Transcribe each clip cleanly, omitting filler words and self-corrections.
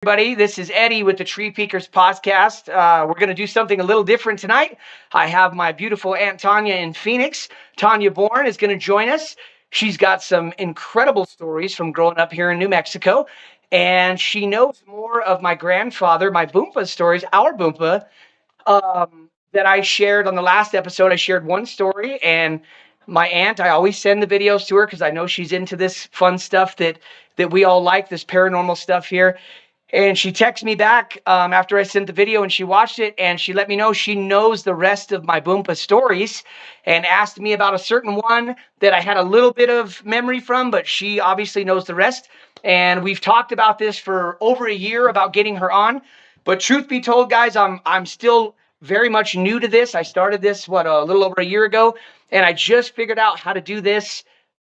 Everybody, this is Eddie with the Tree Peakers podcast. We're going to do something a little different tonight. I have my beautiful Aunt Tonya in Phoenix. Tonya Bourne is going to join us. She's got some incredible stories from growing up here in New Mexico, and she knows more of my grandfather, my Boompa stories, our Boompa, that I shared on the last episode. I shared one story, and my aunt, I always send the videos to her because I know she's into this fun stuff that we all like, this paranormal stuff here. And she texted me back after I sent the video, and she watched it, and she let me know she knows the rest of my Boompa stories and asked me about a certain one that I had a little bit of memory from, but she obviously knows the rest. And we've talked about this for over a year about getting her on. But truth be told, guys, I'm still very much new to this. I started this a little over a year ago, and I just figured out how to do this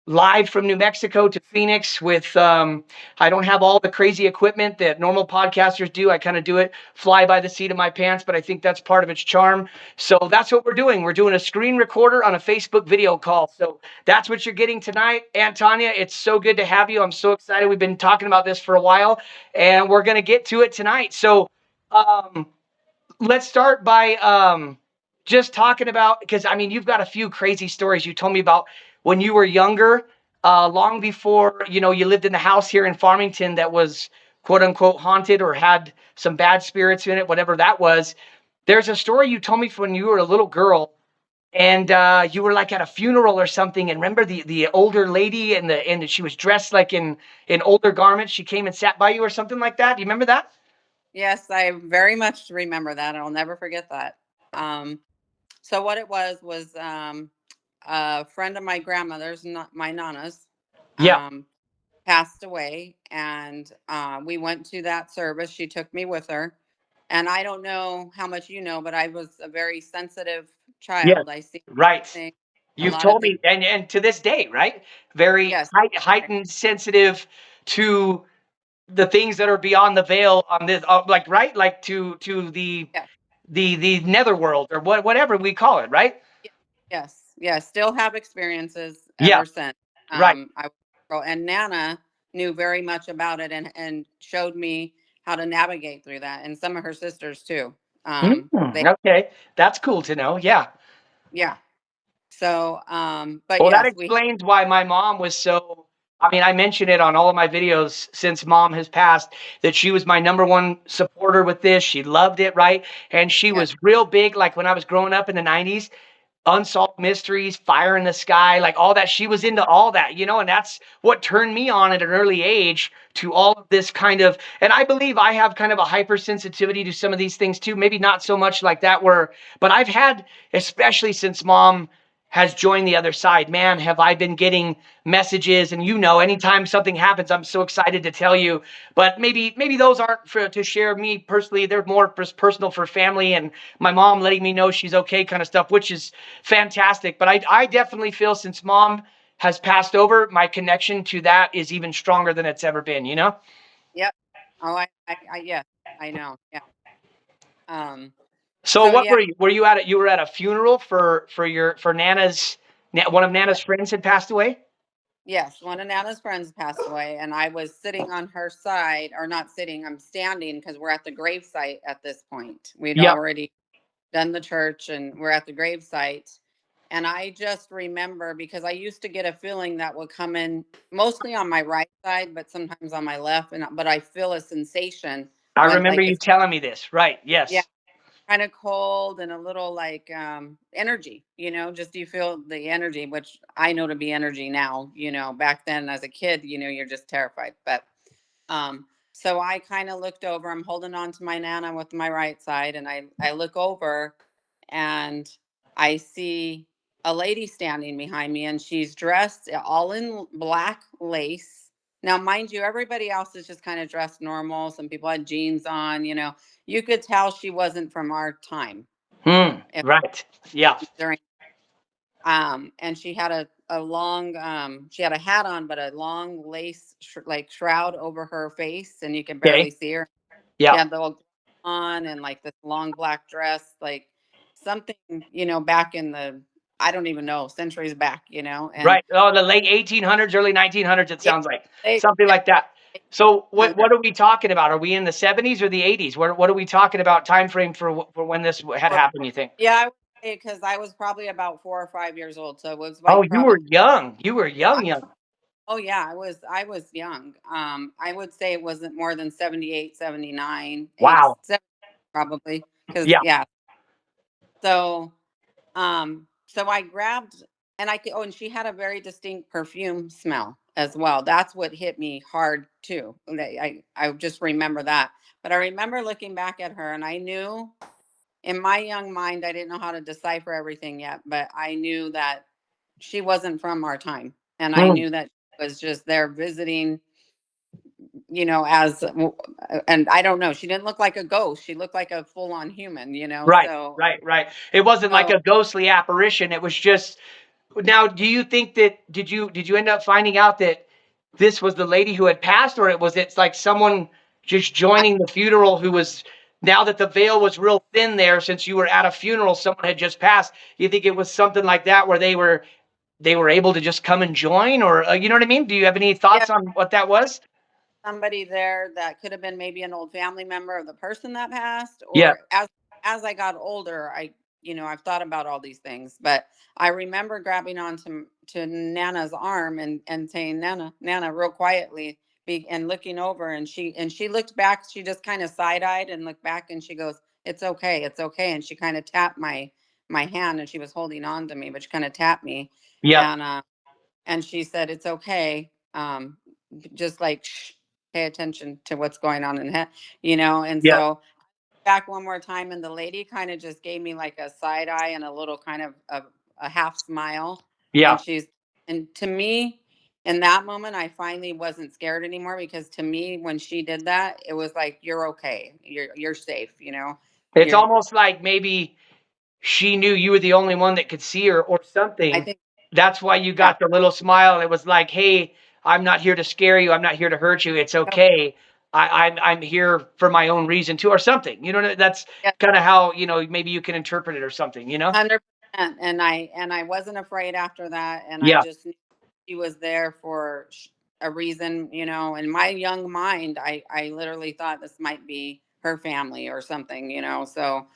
live from New Mexico to Phoenix with I don't have all the crazy equipment that normal podcasters do. I kind of do it fly by the seat of my pants, but I think that's part of its charm. So that's what we're doing. We're doing a screen recorder on a Facebook video call. So that's what you're getting tonight. Aunt Tonya, it's so good to have you. I'm so excited. We've been talking about this for a while, and we're going to get to it tonight. So let's start by just talking about, because I mean, you've got a few crazy stories you told me about when you were younger, long before, you lived in the house here in Farmington that was quote unquote haunted or had some bad spirits in it, whatever that was. There's a story you told me from when you were a little girl, and you were like at a funeral or something. And remember the older lady and she was dressed like in older garments. She came and sat by you or something like that. Do you remember that? Yes, I very much remember that. I'll never forget that. Um, so what it was a friend of my grandmother's, not my nana's, Yeah. um, passed away, and we went to that service. She took me with her, and I don't know how much you know, but I was a very sensitive Yes. child. I see Right. things, a You've lot of told things. me, and to this day, right? Very Yes, heightened, sensitive to the things that are beyond the veil on this, like right, like to yes, the netherworld or whatever we call it, right? yes, yes. Still have experiences Yeah, ever since. right. I was a girl, and Nana knew very much about it, and showed me how to navigate through that, and some of her sisters too. They Okay, that's cool to know. Yeah. Yeah. So, but Well, that yes, we explains why my mom was so. I mean, I mention it on all of my videos since mom has passed that she was my number one supporter with this. She loved it, right? And she yes, was real big, like when I was growing up in the 90s, unsolved mysteries, fire in the sky, like all that. She was into all that, and that's what turned me on at an early age to all of this kind of. And I believe I have kind of a hypersensitivity to some of these things too. Maybe not so much like that, but I've had, especially since mom has joined the other side, man, have I been getting messages. And anytime something happens, I'm so excited to tell you. But maybe those aren't for to share me personally. They're more personal for family and my mom letting me know she's okay, kind of stuff, which is fantastic. But I definitely feel since mom has passed over, my connection to that is even stronger than it's ever been. yep. Oh, yes, I know. Yeah. Um, So so what yeah, were you at? You were at a funeral for Nana's, one of Nana's friends had passed away. yes, one of Nana's friends passed away, and I was sitting on her side, or not sitting, I'm standing because we're at the grave site at this point. We'd Yep. already done the church, and we're at the grave site. And I just remember, because I used to get a feeling that would come in mostly on my right side, but sometimes on my left, but I feel a sensation I when, remember like, you it's, telling me this. Right. yeah, Yes. kind of cold and a little like energy, just you feel the energy, which I know to be energy now. Back then as a kid, you're just terrified. But so I kind of looked over. I'm holding on to my nana with my right side, and I look over, and I see a lady standing behind me, and she's dressed all in black lace. Now, mind you, everybody else is just kind of dressed normal. Some people had jeans on. You could tell she wasn't from our time. If Right. Yeah. during And she had a long she had a hat on, but a long lace like shroud over her face, and you can barely Okay. see her. She Yeah. had the little on, and like this long black dress, like something, back in the, I don't even know, centuries back. And Right. Oh, the late 1800s, early 1900s. It yeah, sounds like they something yeah, like that. So And what are we talking about? Are we in the 70s or the 80s? What are we talking about time frame for when this had happened, you think? yeah, I would say because I was probably about 4 or 5 years old, so it was Oh, like you were probably. young. You were young, young. Oh yeah, I was young. I would say it wasn't more than 78, 79, 8, Wow. 7 probably. Because Yeah. yeah. So so I grabbed and and she had a very distinct perfume smell as well. That's what hit me hard too. I just remember that. But I remember looking back at her and I knew in my young mind, I didn't know how to decipher everything yet, but I knew that she wasn't from our time. And I Mm, knew that she was just there visiting, and I don't know, she didn't look like a ghost. She looked like a full on human, right, so, right, right. It wasn't like so a ghostly apparition. It was just now, do you think that did you end up finding out that this was the lady who had passed, or it's like someone just I, joining the funeral who was now that the veil was real thin there since you were at a funeral, someone had just passed. You think it was something like that where they were able to just come and join, or you know what I mean? Do you have any yeah, thoughts on what that was? somebody there that could have been maybe an old family member of the person that passed, Yeah, or as I got older, I've thought about all these things, but I remember grabbing onto to Nana's arm and saying, Nana, real quietly, and looking over, and she looked back. She just kind of side-eyed and looked back, and she goes, it's okay, and she kind of tapped my hand, and she was holding on to me, but she kind of tapped me, yep, and she said, it's okay, just like, shh, pay attention to what's going on in head, and yep, so back one more time, and the lady kind of just gave me like a side eye and a little kind of a half smile, yeah. and to me, in that moment, I finally wasn't scared anymore, because to me, when she did that, it was like, you're okay, you're safe, It's you're almost like maybe she knew you were the only one that could see her or I something. think, That's why you yeah, got the little smile. It was like, "Hey, I'm not here to scare you. I'm not here to hurt you. It's no, okay. I'm here for my own reason too," or something. That's yeah, kind of how maybe you can interpret it or something. 100%. And I wasn't afraid after that, and I Yeah. just knew she was there for a reason. In my young mind, I literally thought this might be her family or something. So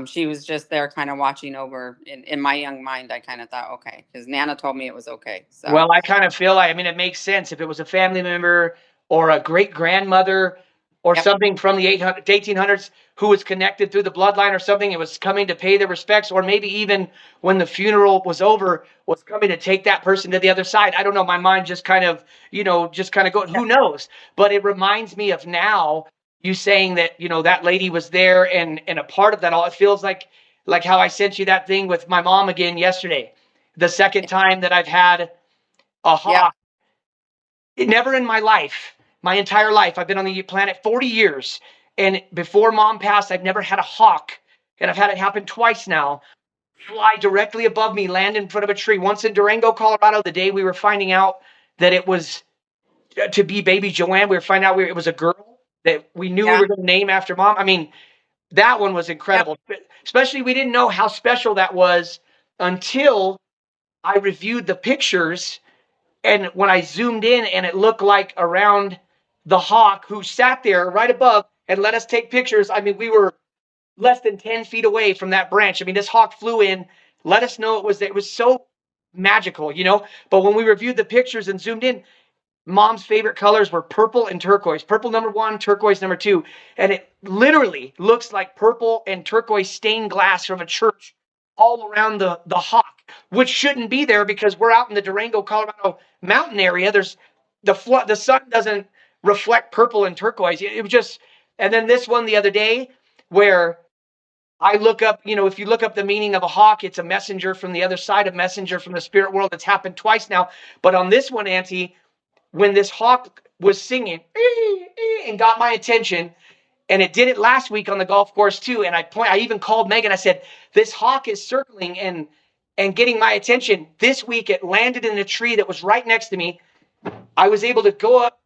she was just there, kind of watching over. In my young mind, I kind of thought, okay, because Nana told me it was okay. So Well, I kind of feel like, I mean, it makes sense if it was a family member or a great grandmother or yep, something from the 1800s who was connected through the bloodline or something. It was coming to pay their respects, or maybe even when the funeral was over, was coming to take that person to the other side. I don't know. My mind just kind of, just kind of go, yep, who knows? But it reminds me of now you saying that, that lady was there and a part of that all. It feels like how I sent you that thing with my mom again yesterday. The second time that I've had a yep, hawk. Never in my life, my entire life, I've been on the planet 40 years. And before mom passed, I've never had a hawk. And I've had it happen twice now. Fly directly above me, land in front of a tree. Once in Durango, Colorado, the day we were finding out that it was to be baby Joanne, we were finding out it was a girl that we knew we yeah, were going to name after mom. I mean, that one was yep, incredible. Especially, we didn't know how special that was until I reviewed the pictures, and when I zoomed in and it looked like around the hawk who sat there right above and let us take pictures. I mean, we were less than 10 feet away from that branch. I mean, this hawk flew in, let us know it was so magical. But when we reviewed the pictures and zoomed in, mom's favorite colors were purple and turquoise. Purple number one, turquoise number two. And it literally looks like purple and turquoise stained glass from a church all around the hawk, which shouldn't be there because we're out in the Durango, Colorado mountain area. There's the sun doesn't reflect purple and turquoise. It was just, and then this one the other day where I look up, if you look up the meaning of a hawk, it's a messenger from the other side, a messenger from the spirit world. It's happened twice now. But on this one, Auntie, when this hawk was singing and got my attention, and it did it last week on the golf course too. And I even called Megan. I said, "This hawk is circling and getting my attention." This week, it landed in a tree that was right next to me. I was able to go up,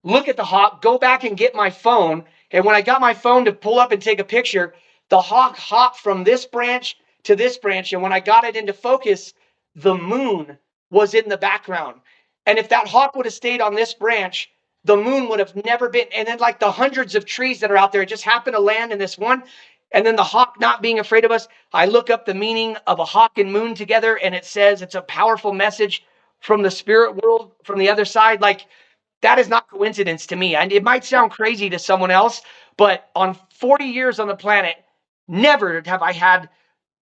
look at the hawk, go back and get my phone. And when I got my phone to pull up and take a picture, the hawk hopped from this branch to this branch. And when I got it into focus, the moon was in the background. And if that hawk would have stayed on this branch, the moon would have never been. And then, like the hundreds of trees that are out there, it just happened to land in this one. And then the hawk not being afraid of us. I look up the meaning of a hawk and moon together, and it says it's a powerful message from the spirit world, from the other side. Like, that is not coincidence to me. And it might sound crazy to someone else, but on 40 years on the planet, never have I had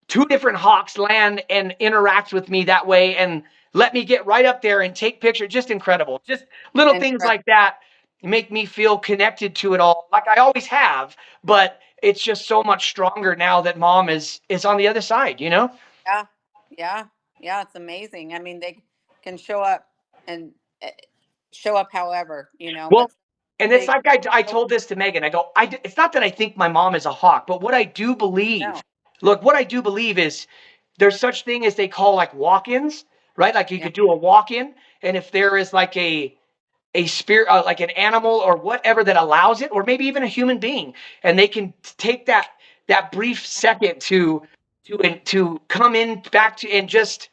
two different hawks land and interact with me that way and let me get right up there and take pictures. Just incredible. Just little things Incredible. like that make me feel connected to it all, like I always have. But it's just so much stronger now that mom is on the other side, you know? Yeah, yeah, yeah. It's amazing. I mean, they can show up and show up however, Well, but and it's they like I told this to Megan. I go, it's not that I think my mom is a hawk, but what I do believe, no. look, what I do believe is there's such thing as they call like walk-ins, right? Like you Yeah, could do a walk-in, and if there is like a spirit, like an animal or whatever that allows it, or maybe even a human being, and they can take that brief second to come in back to and just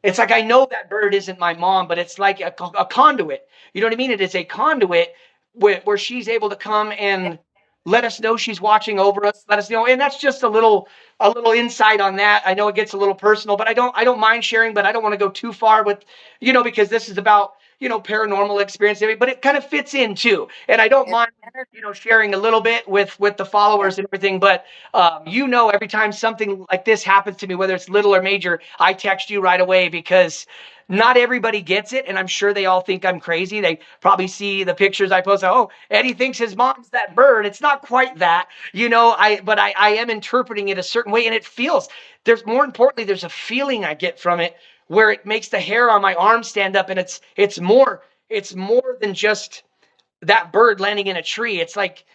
it's like I know that bird isn't my mom, but it's like a conduit. You know what I mean? It is a conduit where she's able to come yeah, and let us know she's watching over us. Let us know, and that's just a little insight on that. I know it gets a little personal, but I don't mind sharing. But I don't want to go too far with, because this is about paranormal experience, but it kind of fits in too. And I don't it's mind energy. sharing a little bit with the Yeah, followers and everything. But every time something like this happens to me, whether it's little or major, I text you right away because not everybody gets it. And I'm sure they all think I'm crazy. They probably see the pictures I post. Oh, Eddie thinks his mom's that bird. It's not quite that, but I am interpreting it a certain way. And it feels, more importantly, there's a feeling I get from it where it makes the hair on my arm stand up. And it's more than just that bird landing in a tree. It's like,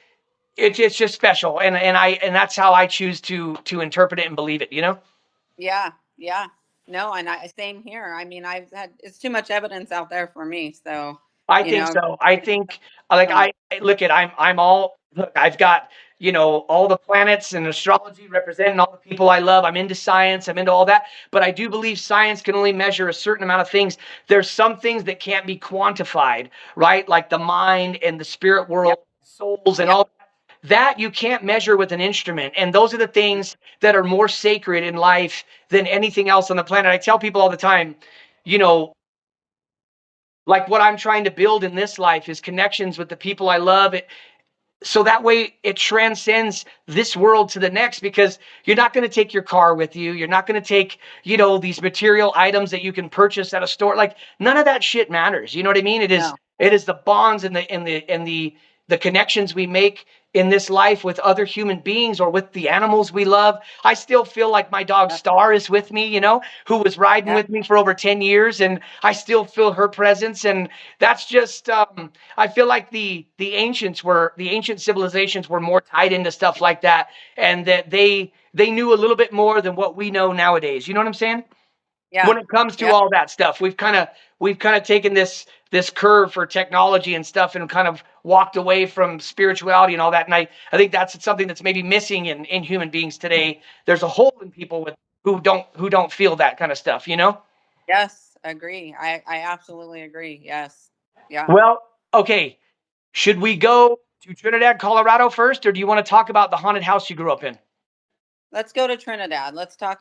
it's just special, and that's how I choose to interpret it and believe it. yeah, yeah. No, and same here. I mean, I've had it's too much evidence out there for me. So, I you think know, so. I think like so much. look at I'm all look. I've got all the planets and astrology representing all the people I love. I'm into science. I'm into all that, but I do believe science can only measure a certain amount of things. There's some things that can't be quantified, right? Like the mind and the spirit world, Yep, souls, and yep, all that you can't measure with an instrument. And those are the things that are more sacred in life than anything else on the planet. I tell people all the time, you know, like what I'm trying to build in this life is connections with the people I love. So that way it transcends this world to the next, because you're not going to take your car with you. You're not going to take, these material items that you can purchase at a store. Like none of that shit matters. You know what I mean? It is no, it is the bonds and the connections we make in this life with other human beings or with the animals we love. I still feel like my dog yep, Star is with me, who was riding yep, with me for over 10 years, and I still feel her presence. And that's just I feel like the ancient civilizations were more tied into stuff like that, and that they knew a little bit more than what we know nowadays. You know what I'm saying? yeah, When it comes to yep, all that stuff, we've kind of taken this curve for technology and stuff and kind of walked away from spirituality and all that. And I think that's something that's maybe missing in human beings today. There's a hole in people who don't feel that kind of stuff, you know? yes, agree. I absolutely agree. Yes, yeah. Well, okay. Should we go to Trinidad, Colorado first, or do you want to talk about the haunted house you grew up in? Let's go to Trinidad. Let's go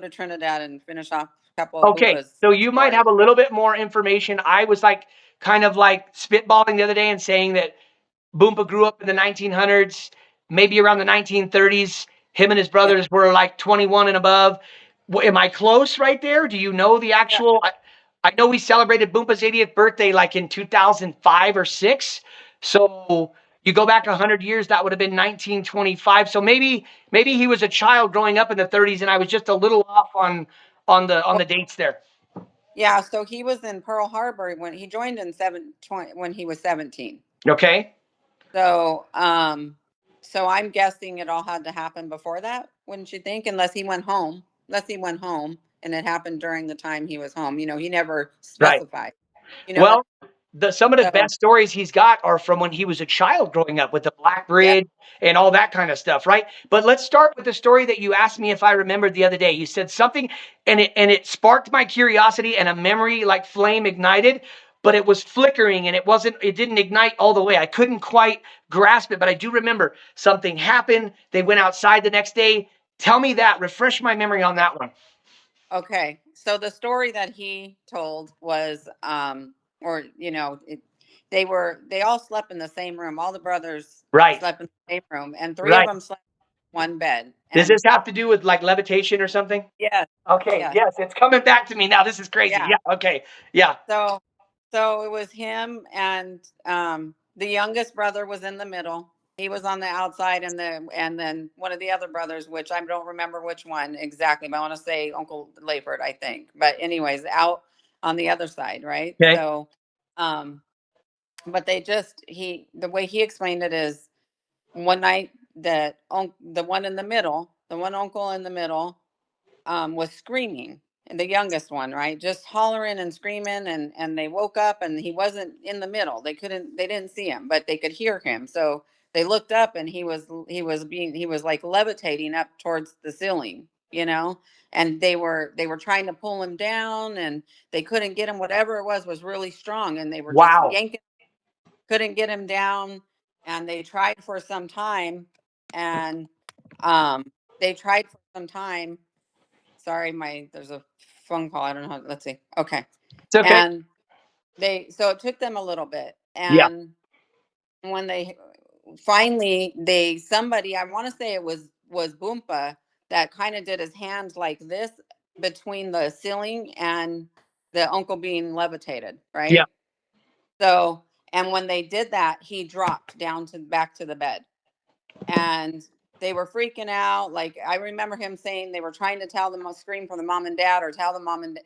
to Trinidad and finish off a couple of Okay, Bupa's so you might stories. have a little bit more information. I was like kind of like spitballing the other day and saying that Boompa grew up in the 1900s, maybe around the 1930s. Him and his Yeah, brothers were like 21 and above. Am I close right there? Do you know the yeah, actual? I know we celebrated Boompa's 80th birthday like in 2005 or six. So you go back 100 years, that would have been 1925. So maybe he was a child growing up in the 30s, and I was just a little off on the dates there. yeah. So he was in Pearl Harbor when he joined in 720 when he was 17. Okay. So, so I'm guessing it all had to happen before that, wouldn't you think? Unless he went home and it happened during the time he was home. He never Right. specified. Like Well, some of the so. best stories he's got are from when he was a child growing up with the Black Yeah, Bridge and all that kind of stuff, right? But let's start with the story that you asked me if I remembered the other day. You said something, and it sparked my curiosity, and a memory like flame ignited. but it was flickering and it didn't ignite all the way. I couldn't quite grasp it, but I do remember something happened. They went outside the next day. Tell me that. Refresh my memory on that one. Okay. So the story that he told was, or they all slept in the same room. All the brothers Right. slept in the same room, and three of Right. them slept in one bed. Does And this have to do with like levitation or something? yes, Okay. yes, Yes. It's coming back to me now. This is crazy. yeah. Yeah. Okay. Yeah. So, so it was him, and the youngest brother was in the middle. He was on the outside, and then one of the other brothers, which I don't remember which one exactly, but I want to say Uncle Layford, I think. But anyways, out on the other side, right? Okay. So, um, but the way he explained it is one night that the one in the middle, the one uncle in the middle, was screaming, and the youngest one, right, just hollering and screaming, and they woke up, and he wasn't in the middle. They didn't see him, but they could hear him. So they looked up, and he was like levitating up towards the ceiling, and they were trying to pull him down, and they couldn't get him. Whatever it was really strong, and they were just Wow. yanking, couldn't get him down. And they tried for some time, and they tried for some time. Sorry, there's a phone call. I don't know how. Let's see. Okay. It's okay. And so it took them a little bit. Yeah. And when they finally, somebody, I want to say it was Boompa, that kind of did his hands like this between the ceiling and the uncle being levitated, Yeah. right? So, and when they did that, he dropped down to back to the bed, and they were freaking out. Like, I remember him saying they were trying to tell them, scream for the mom and dad, or tell the mom and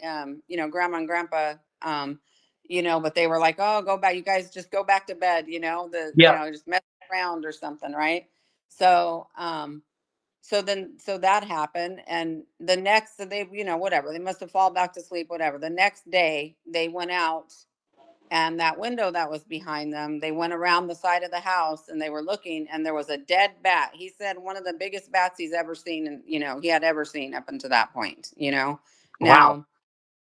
grandma and grandpa, but they were like, oh, go back, you guys just go back to bed, Yeah. just mess around or something, right? So so that happened, and the next, so they, whatever, they must have fallen back to sleep, whatever. The next day they went out, and that window that was behind them, they went around the side of the house, and they were looking, and there was a dead bat. He said one of the biggest bats he's ever seen, and he had ever seen up until that point. Wow. Now,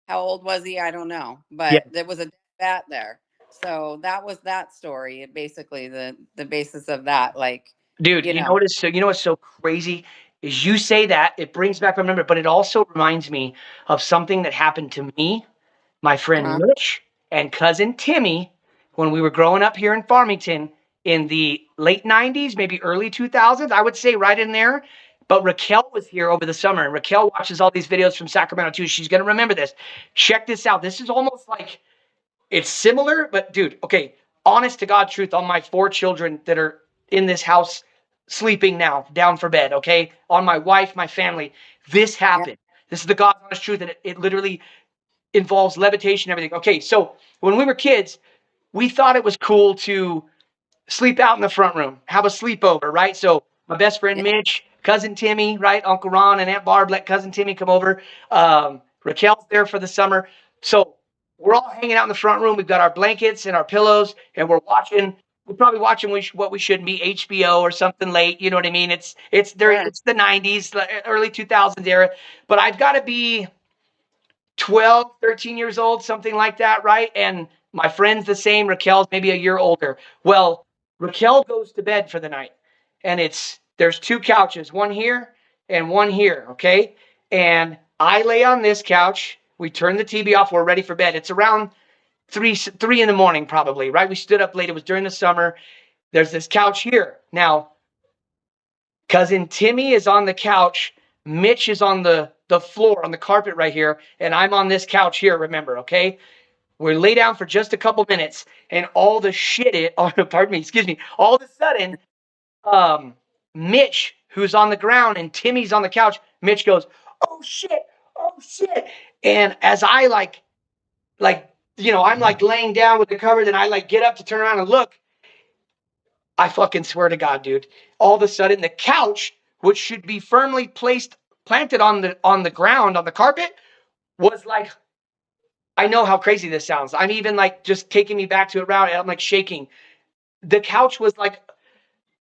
how old was he? I don't know, Yeah. but there was a dead bat there. So that was that story. Basically, the basis of that, like, Dude, you know you know what's so crazy is you say that it brings back my memory, but it also reminds me of something that happened to me, my friend uh, Mitch, and cousin Timmy when we were growing up here in Farmington in the late 90s, maybe early 2000s, I would say right in there. But Raquel was here over the summer, and Raquel watches all these videos from Sacramento too. She's going to remember this. Check this out. This is almost like it's similar, but dude, okay, honest to God truth on my 4 children that are in this house sleeping now, down for bed, okay? On my wife, my family. This yeah, happened. This is the God's honest truth, and it literally involves levitation and everything. Okay, so when we were kids, we thought it was cool to sleep out in the front room, have a sleepover, right? So my best friend yeah, Mitch, cousin Timmy, right? Uncle Ron and Aunt Barb let cousin Timmy come over. Raquel's there for the summer. So we're all hanging out in the front room. We've got our blankets and our pillows, and we're watching. We're probably watching what we should be, HBO or something late. You know what I mean? It's there. sure, It's the 90s, early 2000s era. But I've got to be 12, 13 years old, something like that, right? And my friend's the same. Raquel's maybe a year older. Well, Raquel goes to bed for the night, and there's 2 couches, one here and one here, okay? And I lay on this couch. We turn the TV off. We're ready for bed. It's around three in the morning, probably, right? We stood up late. It was during the summer. There's this couch here. Now, cousin Timmy is on the couch. Mitch is on the floor, on the carpet right here, and I'm on this couch here, remember, okay? We lay down for just a couple minutes, and all the shit pardon me, excuse me, all of a sudden, Mitch, who's on the ground, and Timmy's on the couch, Mitch goes, oh shit, oh shit. And as I I'm like laying down with the covers, and I like get up to turn around and look, I fucking swear to God, dude. All of a sudden, the couch, which should be firmly planted on the ground, on the carpet, was like, I know how crazy this sounds. I'm even like just taking me back to it around, and I'm like shaking. The couch was like,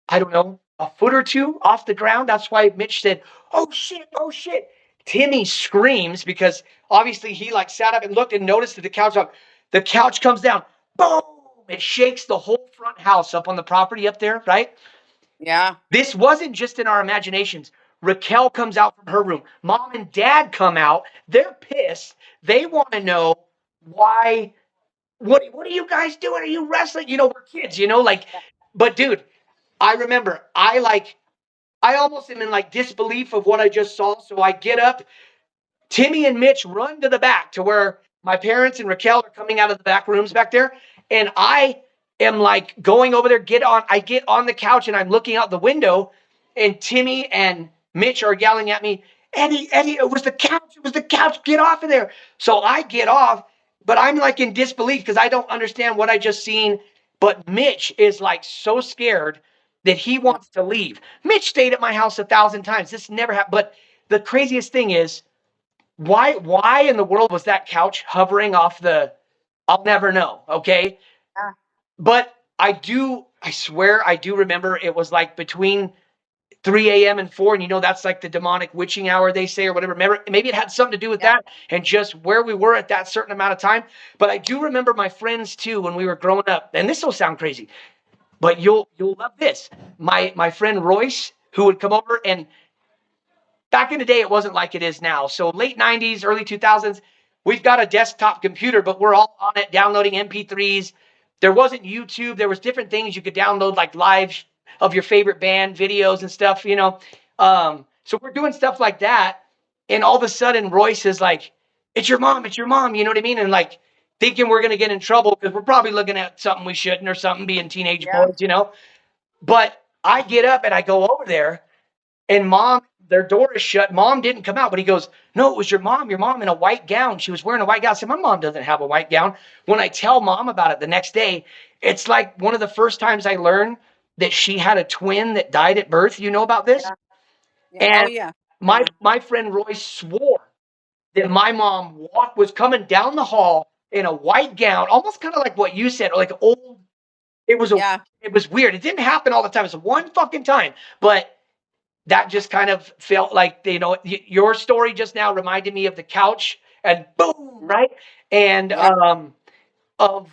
I don't know, a foot or two off the ground. That's why Mitch said, oh shit, oh shit. Timmy screams because obviously he like sat up and looked and noticed that the couch up. The couch comes down. Boom! It shakes the whole front house up on the property up there, right? Yeah. This wasn't just in our imaginations. Raquel comes out from her room. Mom and dad come out. They're pissed. They want to know why. What are you guys doing? Are you wrestling? We're kids, like, Yeah. but dude, I remember I almost am in like disbelief of what I just saw. So I get up. Timmy and Mitch run to the back to where my parents and Raquel are coming out of the back rooms back there. And I am like going over there, I get on the couch and I'm looking out the window, and Timmy and Mitch are yelling at me, Eddie, it was the couch, get off of there. So I get off, but I'm like in disbelief because I don't understand what I just seen. But Mitch is like so scared that he Yeah. wants to leave. Mitch stayed at my house 1,000 times. This never happened. But the craziest thing is, why in the world was that couch hovering off the, I'll never know, okay? Yeah. But I swear I do remember it was like between 3 a.m. and 4, and that's like the demonic witching hour, they say, or whatever. Remember, maybe it had something to do with Yeah. that and just where we were at that certain amount of time. But I do remember my friends too when we were growing up, and this will sound crazy, but you'll love this. My friend Royce, who would come over, and back in the day, it wasn't like it is now. So late 90s, early 2000s, we've got a desktop computer, but we're all on it downloading MP3s. There wasn't YouTube. There was different things you could download, like live of your favorite band videos and stuff, So we're doing stuff like that. And all of a sudden, Royce is like, it's your mom, you know what I mean? And like thinking we're going to get in trouble because we're probably looking at something we shouldn't or something, being teenage Yeah. boys. But I get up and I go over there, and their door is shut. Mom didn't come out, but he goes, no, it was your mom in a white gown. She was wearing a white gown. I said, my mom doesn't have a white gown. When I tell mom about it the next day, it's like one of the first times I learned that she had a twin that died at birth. You know about this? Yeah. Yeah. Oh And yeah. my Yeah. my friend Roy swore that my mom was coming down the hall in a white gown, almost kind of like what you said, like old. It was Yeah. it was weird. It didn't happen all the time. It was one fucking time, but that just kind of felt like, your story just now reminded me of the couch, and boom, right? And Yeah. of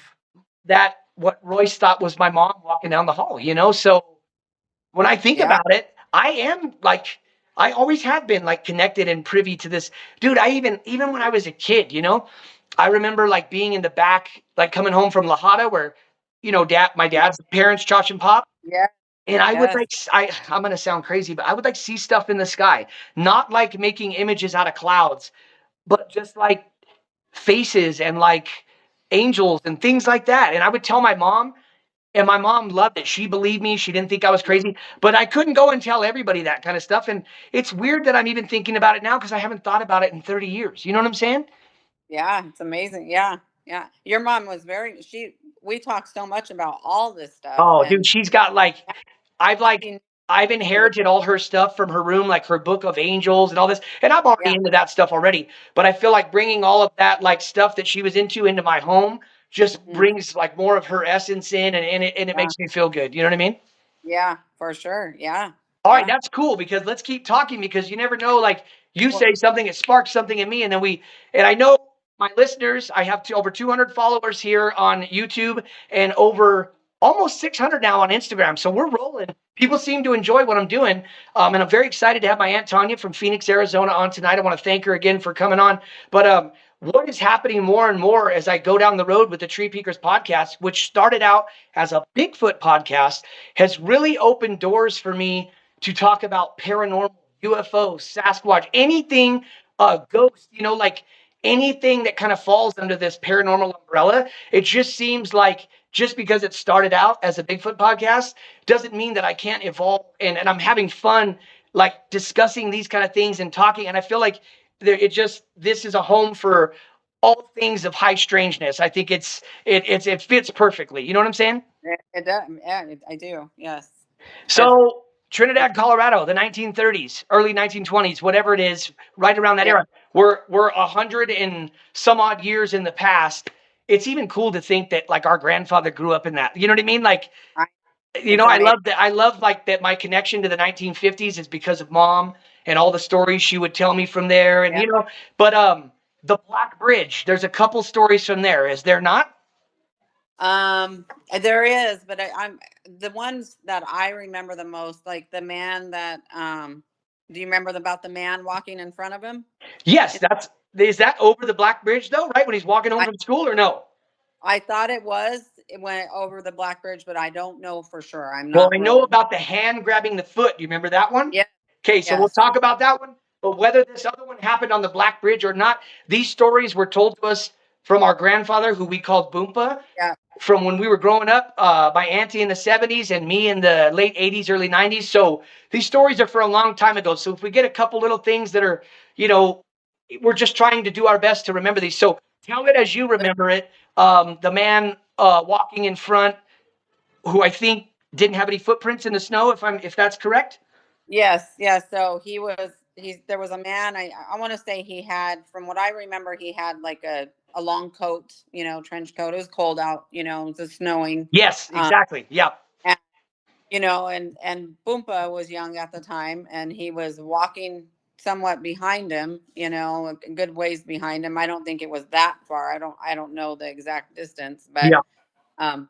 that, what Royce thought was my mom walking down the hall. So when I think Yeah. about it, I am like, I always have been like connected and privy to this. Dude, I even when I was a kid, I remember like being in the back, like coming home from La Hada where, my dad's parents, Josh and Pop. Yeah. And I would Yes. like, I'm going to sound crazy, but I would like see stuff in the sky, not like making images out of clouds, but just like faces and like angels and things like that. And I would tell my mom, and my mom loved it. She believed me. She didn't think I was crazy, but I couldn't go and tell everybody that kind of stuff. And it's weird that I'm even thinking about it now because I haven't thought about it in 30 years. You know what I'm saying? Yeah. It's amazing. Yeah. Yeah. Your mom was we talked so much about all this stuff, Oh, dude, and she's got like, I've like she I've knew it. inherited all her stuff from her room, like her book of angels and all this. And I'm already Yeah. into that stuff already. But I feel like bringing all of that like stuff that she was into my home just Mhm. brings like more of her essence in, and it Yeah. makes me feel good. You know what I mean? Yeah. For sure. Yeah. All right, Yeah. that's cool because let's keep talking because you never know. Like you Well, say something, it sparks something in me, and and I know my listeners. I have over 200 followers here on YouTube and over almost 600 now on Instagram. So we're rolling. People seem to enjoy what I'm doing, and I'm very excited to have my Aunt Tonya from Phoenix, Arizona, on tonight. I want to thank her again for coming on. But what is happening more and more as I go down the road with the Tree Peakers podcast, which started out as a Bigfoot podcast, has really opened doors for me to talk about paranormal, UFOs, Sasquatch, anything, ghost, like anything that kind of falls under this paranormal umbrella. It just seems like just because it started out as a Bigfoot podcast doesn't mean that I can't evolve. And I'm having fun, like discussing these kind of things and talking. And I feel like this is a home for all things of high strangeness. I think it fits perfectly. You know what I'm saying? it does. Yeah. I do. Yes. As So Trinidad, Colorado, the 1930s, early 1920s, whatever it is, right around that Yeah. era. We're 100 and some odd years in the past. It's even cool to think that like our grandfather grew up in that. You know what I mean? Like, I, it's I amazing. love that. I love like that. My connection to the 1950s is because of mom and all the stories she would tell me from there. And Yeah. but The Black Bridge. There's a couple stories from there. Is there not? Um, there is, but I'm the ones that I remember the most, like the man that do you remember about the man walking in front of him? Yes, And that's is that over the Black Bridge though, right? When he's walking home I from school or no? I thought it went over the Black Bridge, but I don't know for sure. I'm Well, not I know real. about the hand grabbing the foot. You remember that one? Yeah, Okay, so we'll yes, talk about that one. But whether this other one happened on the Black Bridge or not, these stories were told to us from our grandfather, who we called Boompa, yeah, from when we were growing up, my auntie in the 70s and me in the late 80s, early 90s. So these stories are for a long time ago. So if we get a couple little things that are, you know, we're just trying to do our best to remember these. So tell it as you remember it. The man walking in front, who I think didn't have any footprints in the snow, if that's correct. yes, yes. So he's there was a man. I want to say he had, from what I remember, he had like a long coat, trench coat. It was cold out, it was snowing. Yes, Um, exactly. Yeah. and, and Boompa was young at the time, and he was walking somewhat behind him, a good ways behind him. I don't think it was that far. I don't know the exact distance, but Yeah. um,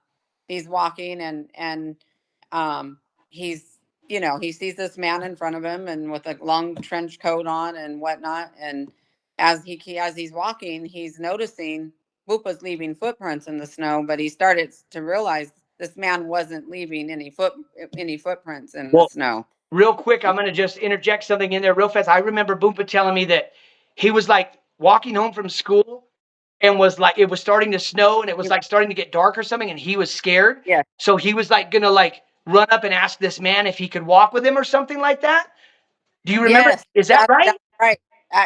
he's walking, and um, he's he sees this man in front of him, and with a long trench coat on and whatnot. And as he's walking, he's noticing Whoopa's leaving footprints in the snow, but he started to realize this man wasn't leaving any footprints in the Well, snow. real quick, I'm going to just interject something in there real fast. I remember Boompa telling me that he was like walking home from school and was like, it was starting to snow and it was like starting to get dark or something. And he was scared. Yeah. So he was like going to like run up and ask this man if he could walk with him or something like that. Do you remember? Yes, Is that right? that's right.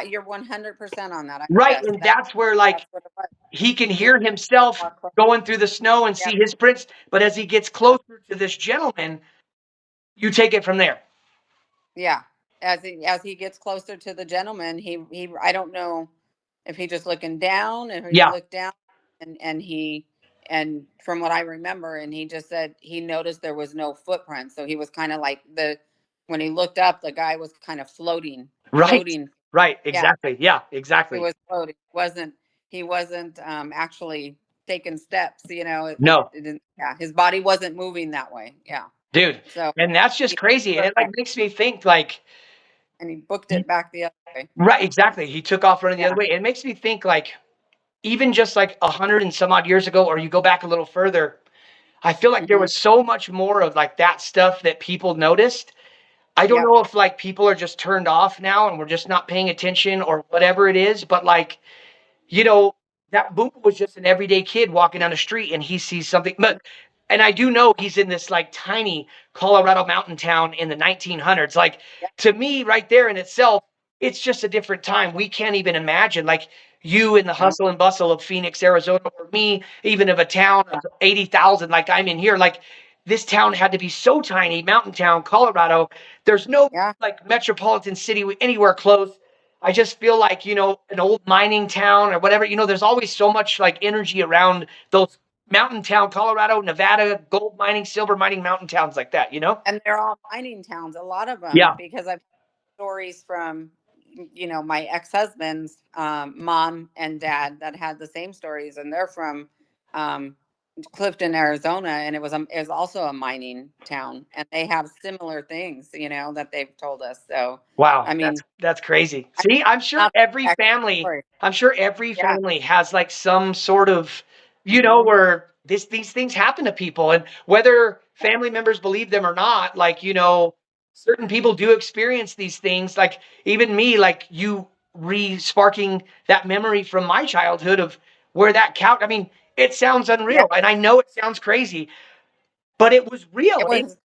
You're 100% on that. Right. Yes, And that's where like that's what it was. he can He hear himself walked close. going through the snow and see Yep. his prints. But as he gets closer to this gentleman, you take it from there. Yeah. As he gets closer to the gentleman, he I don't know if he just looking down, and he Yeah. looked down, and from what I remember, and he just said he noticed there was no footprint. So he was kind of like, when he looked up, the guy was kind of floating, Right. floating. Right. Yeah, Exactly. Yeah. he Exactly. was floating. He wasn't actually taking steps, No. it didn't, yeah, his body wasn't moving that way. Yeah. Dude, So and that's just he crazy, and from it, like, there, makes me think, like and he booked y it back the other way. right, exactly, he took off running the other Yeah. way. It makes me think, like, even just, like, 100 and some odd years ago, or you go back a little further, I feel like there Hmm. was so much more of, like, that stuff that people noticed. I don't Yep. know if, like, people are just turned off now and we're just not paying attention or whatever it is, but, like, you know, that Boompa was just an everyday kid walking down the street and he sees something. But and I do know he's in this like tiny Colorado mountain town in the 1900s. Like Yep. to me, right there in itself, it's just a different time. We can't even imagine like you in the No. hustle and bustle of Phoenix, Arizona, or me, even of a town Yeah. of 80,000 like I'm in here. Like this town had to be so tiny, mountain town, Colorado. There's no Yeah. like metropolitan city anywhere close. I just feel like, an old mining town or whatever, there's always so much like energy around those mountain town, Colorado, Nevada, gold mining, silver mining mountain towns like that, you know? And they're all mining towns, a lot of them, Yeah. because I've stories from my ex-husband's mom and dad that had the same stories, and they're from um, Clifton, Arizona, and it was also a mining town, and they have similar things, that they've told us. So, Wow. I That's mean, that's crazy. I'm See, I'm sure not every the exact family, story. I'm sure every Yeah. family has like some sort of, Hmm. where these things happen to people. And whether family members believe them or not, like, certain people do experience these things. Like even me, like you re-sparking that memory from my childhood of where that couch, I mean, it sounds Yeah. unreal. And I know it sounds crazy, but it was It real. It was.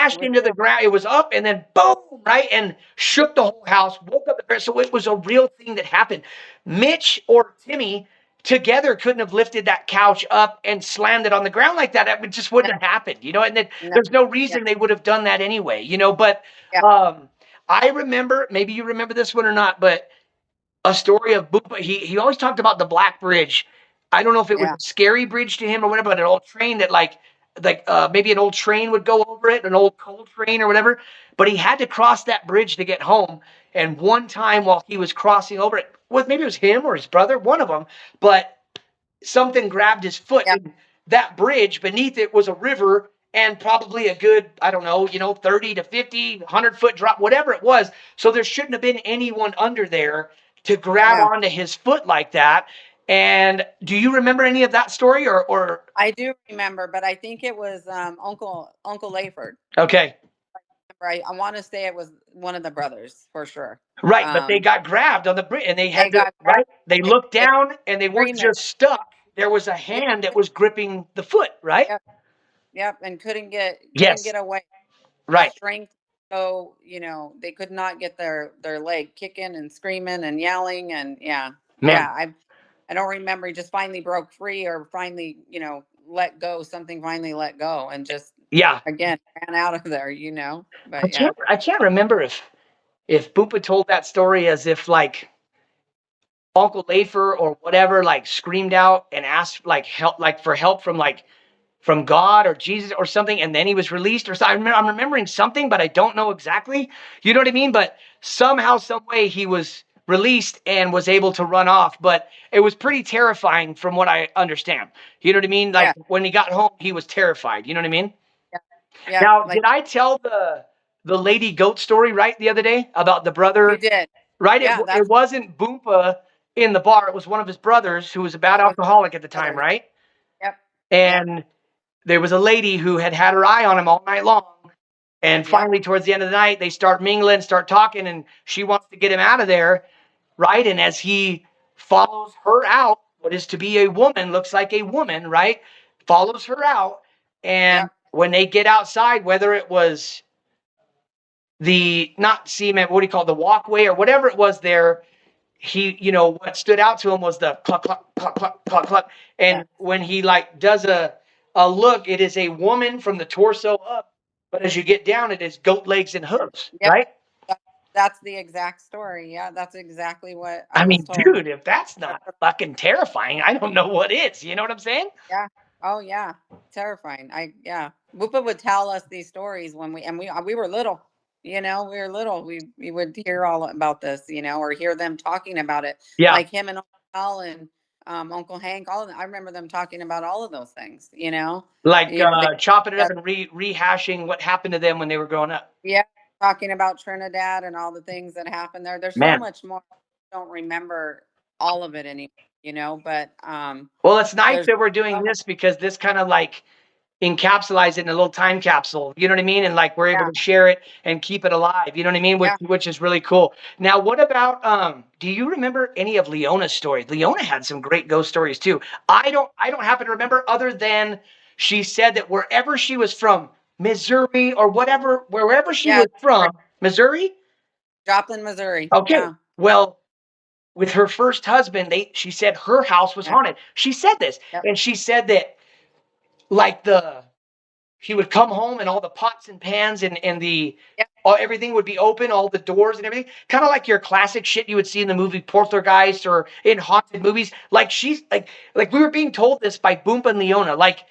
It smashed was into the real. ground. It was up and then boom, right? And shook the whole house, woke up the parents. So it was a real thing that happened. Mitch or Timmy together couldn't have lifted that couch up and slammed it on the ground like that. It just No. wouldn't have happened, and then No. there's no Yeah. reason they would have done that anyway, but Yeah. um I remember, maybe you remember this one or not, but a story of Boopa. He always talked about the Black Bridge. I don't know if it was Yeah. a scary bridge to him or whatever, but an old train that maybe an old train would go over it, an old coal train or whatever. But he had to cross that bridge to get home. And one time while he was crossing over it, well, maybe it was him or his brother, one of them, but something grabbed his foot. Yep. And that bridge beneath it was a river and probably a good, I don't know, 30 to 50, 100-foot drop, whatever it was. So there shouldn't have been anyone under there to grab No, onto his foot like that. And do you remember any of that story or I do remember, but I think it was Uncle Layford. okay. Right, I want to say it was one of the brothers for sure. Right, but they Um, got grabbed on the bridge and they they had to, got grabbed. right? They They, looked they down and they weren't screaming. just stuck. There was a Yeah, hand that was gripping the foot, right? yep, yep, and couldn't Yes, get away. The right. strength, so they could not get their leg kicking and screaming and yelling, and yeah, Man, yeah. I don't remember. He just finally broke free, or finally let go. Something finally let go, and just yeah. again ran out of there. I But yeah, can't I can't remember if Boopa told that story as if like Uncle Lafer or whatever like screamed out and asked like help like for help from God or Jesus or something, and then he was released or something. I'm remembering something, but I don't know exactly. You know what I mean? But somehow, some way, he was released and was able to run off. But it was pretty terrifying from what I understand. You know what I mean? Like yeah, when he got home, he was terrified. You know what I mean? yeah, yeah. Now, did Like I tell the lady goat story right the other day about the you brother? did. Right? It Yeah, it wasn't Boompa in the bar. It was one of his brothers who was a bad that was alcoholic at the time, brother. right? Yep, yep, And there was a lady who had her eye on him all night long. And yep, finally, towards the end of the night, they start mingling, start talking, and she wants to get him out of there, right? And as he follows her out, what is to be a woman, looks like a woman, right? Follows her out. And yep, when they get outside, whether it was the not cement, what do you call it, the walkway or whatever it was there, what stood out to him was the cluck, cluck, cluck, cluck, cluck, cluck. yeah, And when he like does a look, it is a woman from the torso up. But as you get down, it is goat legs and hooves, yep. right? That, that's the exact story. Yeah, that's exactly what I I was mean, told. dude, if that's not fucking terrifying, I don't know what is. You know what I'm saying? Yeah. Oh yeah. Terrifying. Yeah. Whoopa would tell us these stories when we were little. We were little. We would hear all about this, or hear them talking about it. Yeah. Like him and Uncle Al and Uncle Hank, all of them. I remember them talking about all of those things. Like They, chopping it yeah, up and rehashing what happened to them when they were growing up. yeah, talking about Trinidad and all the things that happened there. There's so Man. much more. I don't remember all of it anymore, but Well, it's nice there's that we're doing so much. this because this kind of like encapsulates it in a little time capsule. You know what I mean? And like we're able Yeah. to share it and keep it alive. You know what I mean? Which Yeah. which is really cool. Now, what about do you remember any of Leona's stories? Leona had some great ghost stories too. I don't happen to remember other than she said that wherever she was from, Missouri or whatever, wherever she Yeah. was from, Missouri? Joplin, Missouri. Okay. Yeah. Well, with her first husband, she said her house was Yeah. haunted. She said this, Yep. and she said that like he would come home and all the pots and pans and Yep. everything would be open, all the doors and everything, kind of like your classic shit you would see in the movie Poltergeist or in haunted movies. Like she's like we were being told this by Boompa and Leona, like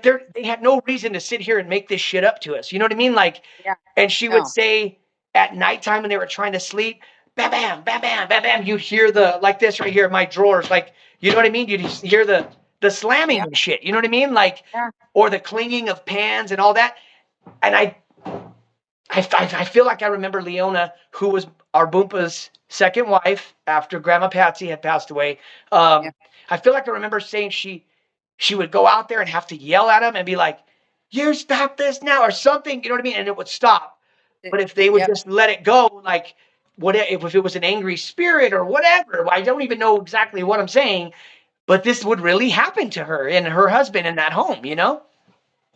they had no reason to sit here and make this shit up to us. You know what I mean? Like, Yeah. and she would No. say at nighttime when they were trying to sleep, bam, bam, bam, bam, bam, bam. You'd hear the like this right here in my drawers, like you know what I mean? You'd hear the slamming Yep. and shit. You know what I mean? Like Yeah. or the clinging of pans and all that. And I feel like I remember Leona, who was our Boompa's second wife after Grandma Patsy had passed away. Yeah. I feel like I remember saying she would go out there and have to yell at him and be like, "You stop this now," or something. You know what I mean? And it would stop. But if they would Yep. just let it go, like what if it was an angry spirit or whatever? I don't even know exactly what I'm saying. But this would really happen to her and her husband in that home. You know?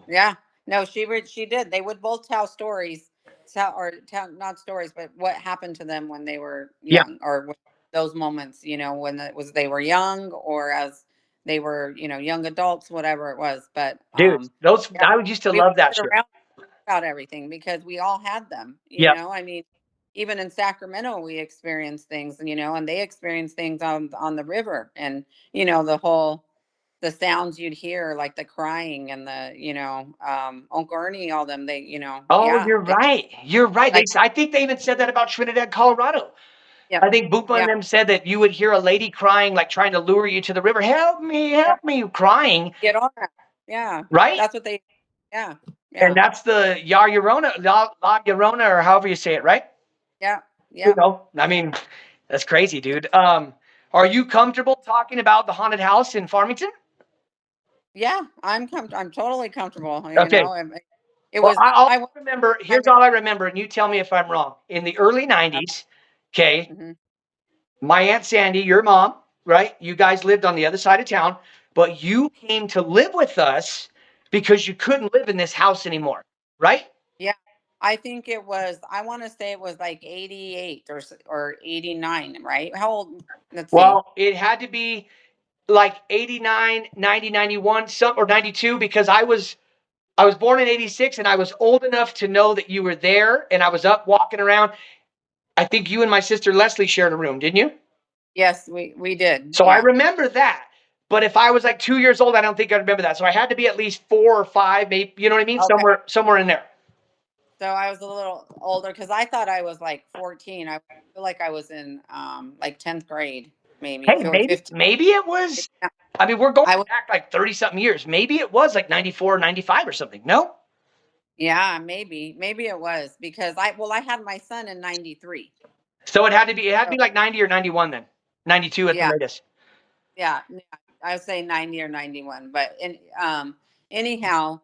Yeah. No, she did. They would both tell stories, tell not stories, but what happened to them when they were Yeah. young, or those moments, when it was they were young, or as they were, young adults, whatever it was. But Dude, those yeah, I used to we would love that sit shit. around about everything because we all had them. Yep. I mean, even in Sacramento, we experienced things, and they experienced things on the river, and the sounds you'd hear, like the crying and Uncle Ernie, all them, Oh, yeah, you're right. You're right. like I think they even said that about Trinidad, Colorado. Yep. I think Boopa and Yeah. them said that you would hear a lady crying, like trying to lure you to the river. Yeah. Help me, crying, Get on that. Yeah. right? That's what they. Yeah. And Yeah. that's the Ya Llorona, La Llorona, or however you say it, right? Yeah. You Yeah. know, I mean, that's crazy, dude. Are you comfortable talking about the haunted house in Farmington? Yeah. I'm totally comfortable. Okay. It Well, was. I'll I went. remember. I Here's mean. all I remember, and you tell me if I'm wrong. In the early '90s, okay, Mm-hmm. my aunt Sandy, your mom, right? You guys lived on the other side of town, but you came to live with us because you couldn't live in this house anymore, right? Yeah. I think it was. I want to say it was like 88 or 89. Right? How old? Let's see. Well, it had to be like 89, 90, 91, some or 92 because I was born in 86 and I was old enough to know that you were there and I was up walking around. I think you and my sister Leslie shared a room, didn't you? Yes, we did. So I Yeah. remember that. But if I was like 2 years old, I don't think I remember that. So I had to be at least 4 or 5, maybe, you know what I mean? Okay. Somewhere in there. So I was a little older because I thought I was like 14. I feel like I was in like 10th grade, maybe Hey, maybe 15. maybe it was. Yeah. I mean, we're going I was. back like 30 something years. Maybe it was like 94, 95 or something. No? Yeah, maybe it was because I had my son in 93. So it had to be So like 90 or 91 then. 92 at the yeah, latest. yeah. I would say 90 or 91. But anyhow,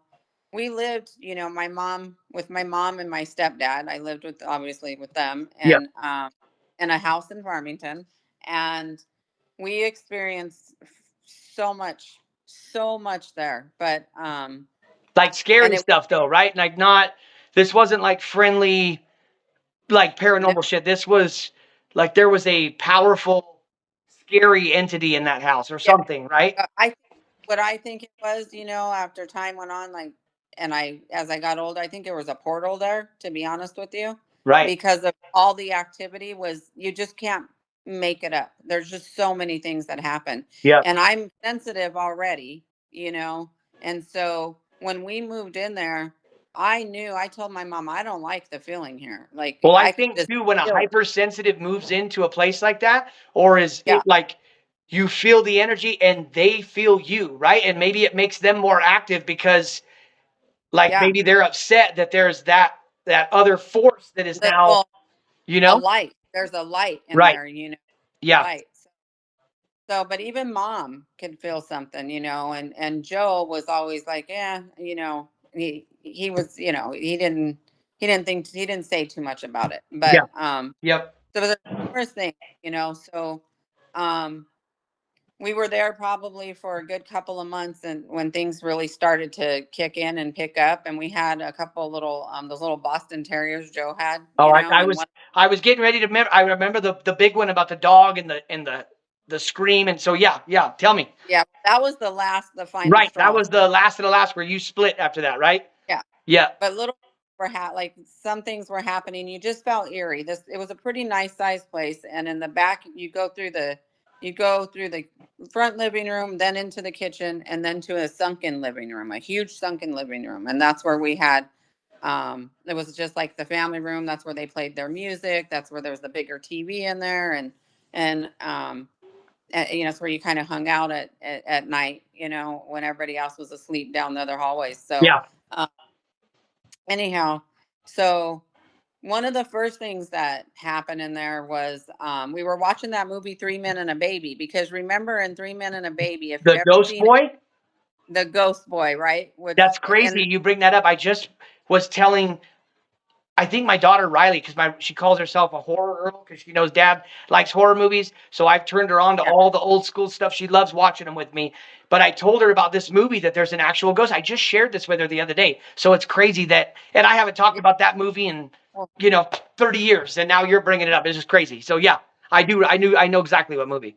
we lived, my mom and my stepdad. I lived with obviously with them Yep. and in a house in Farmington, and we experienced so much there. But Like and scary it stuff though, right? Like not this wasn't like friendly like no, paranormal shit. This was like there was a powerful scary entity in that house or yeah. something, right? I think what I think it was, after time went on, like, and as I got older, I think there was a portal there, to be honest with you, Right. because of all the activity was, you just can't make it up. There's just so many things that happen. Yep. And I'm sensitive already, you know, and so when we moved in there, I told my mom, I don't like the feeling here. Like Well, I I could think just too, when a feel it. hypersensitive moves into a place like that, or is Yeah. it like you feel the energy and they feel you, right? And maybe it makes them more active because like Yeah. maybe they're upset that there's that other force that is now, Well, you a know? light. There's a light in Right. there, Yeah. light. So, but even mom could feel something, and Joe was always like, yeah, he was, he didn't say too much about it, Yeah. but Yep. so the first thing, so um, we were there probably for a good couple of months, and when things really started to kick in and pick up, and we had a couple little those little Boston Terriers Joe had, Oh, I, I and was one. I was getting ready to remember. I remember the big one about the dog and the scream. And so yeah, yeah. Tell me. Yeah, that was the final Right. That straw. was the last of the last where you split after that, right? Yeah. Yeah. But like some things were happening. You just felt eerie. It was a pretty nice sized place, and in the back you go through the front living room, then into the kitchen, and then to a sunken living room, a huge sunken living room, and that's where we had. It was just like the family room. That's where they played their music. That's where there was the bigger TV in there, and it's where you kind of hung out at night, when everybody else was asleep down the other hallways. So. Yeah. Um, Anyhow, so one of the first things that happened in there was we were watching that movie Three Men and a Baby, because remember in Three Men and a Baby, if you've The ever ghost seen it, boy. the ghost boy, right? Which That's and crazy. You bring that up. I just was telling I think my daughter Riley, because she calls herself a horror girl because she knows dad likes horror movies. So I've turned her on to yeah, all the old school stuff. She loves watching them with me. But I told her about this movie that there's an actual ghost. I just shared this with her the other day. So it's crazy that, and I haven't talked yeah, about that movie in, well, 30 years. And now you're bringing it up. It's just crazy. So yeah, I do. I know exactly what movie.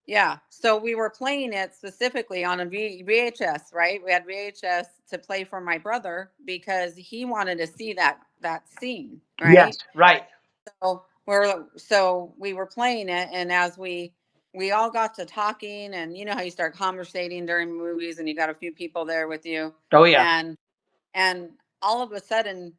yeah. So we were playing it specifically on a VHS, right? We had VHS to play for my brother because he wanted to see that scene, Yes. right? Right. So we were playing it, and as we all got to talking, and you know how you start conversating during movies, and you got a few people there with you, Oh yeah. and and all of a sudden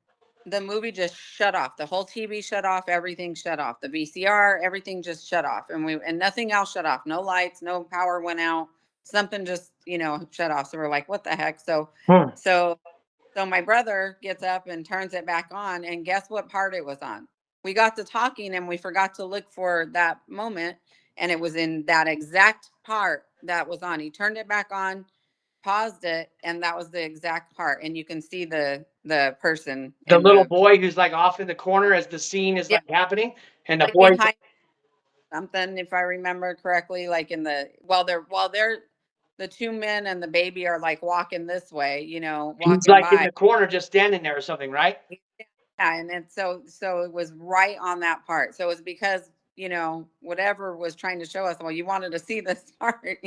the movie just shut off. The whole TV shut off. Everything shut off. The VCR, everything just shut off, and nothing else shut off. No lights, no power went out. Something just shut off. So we're like, what the heck? Hmm. So so my brother gets up and turns it back on, and guess what part it was on? We got to talking, and we forgot to look for that moment, and it was in that exact part that was on. He turned it back on, paused it, and that was the exact part. And you can see the person The in little the boy who's like off in the corner as the scene is yeah, like happening, and the like boy's behind something, if I remember correctly, like in the while they're the two men and the baby are like walking this way, he's walking like in by. the corner just standing there or something, right? Yeah, and then so it was right on that part. So it was because, whatever was trying to show us, well, you wanted to see this part.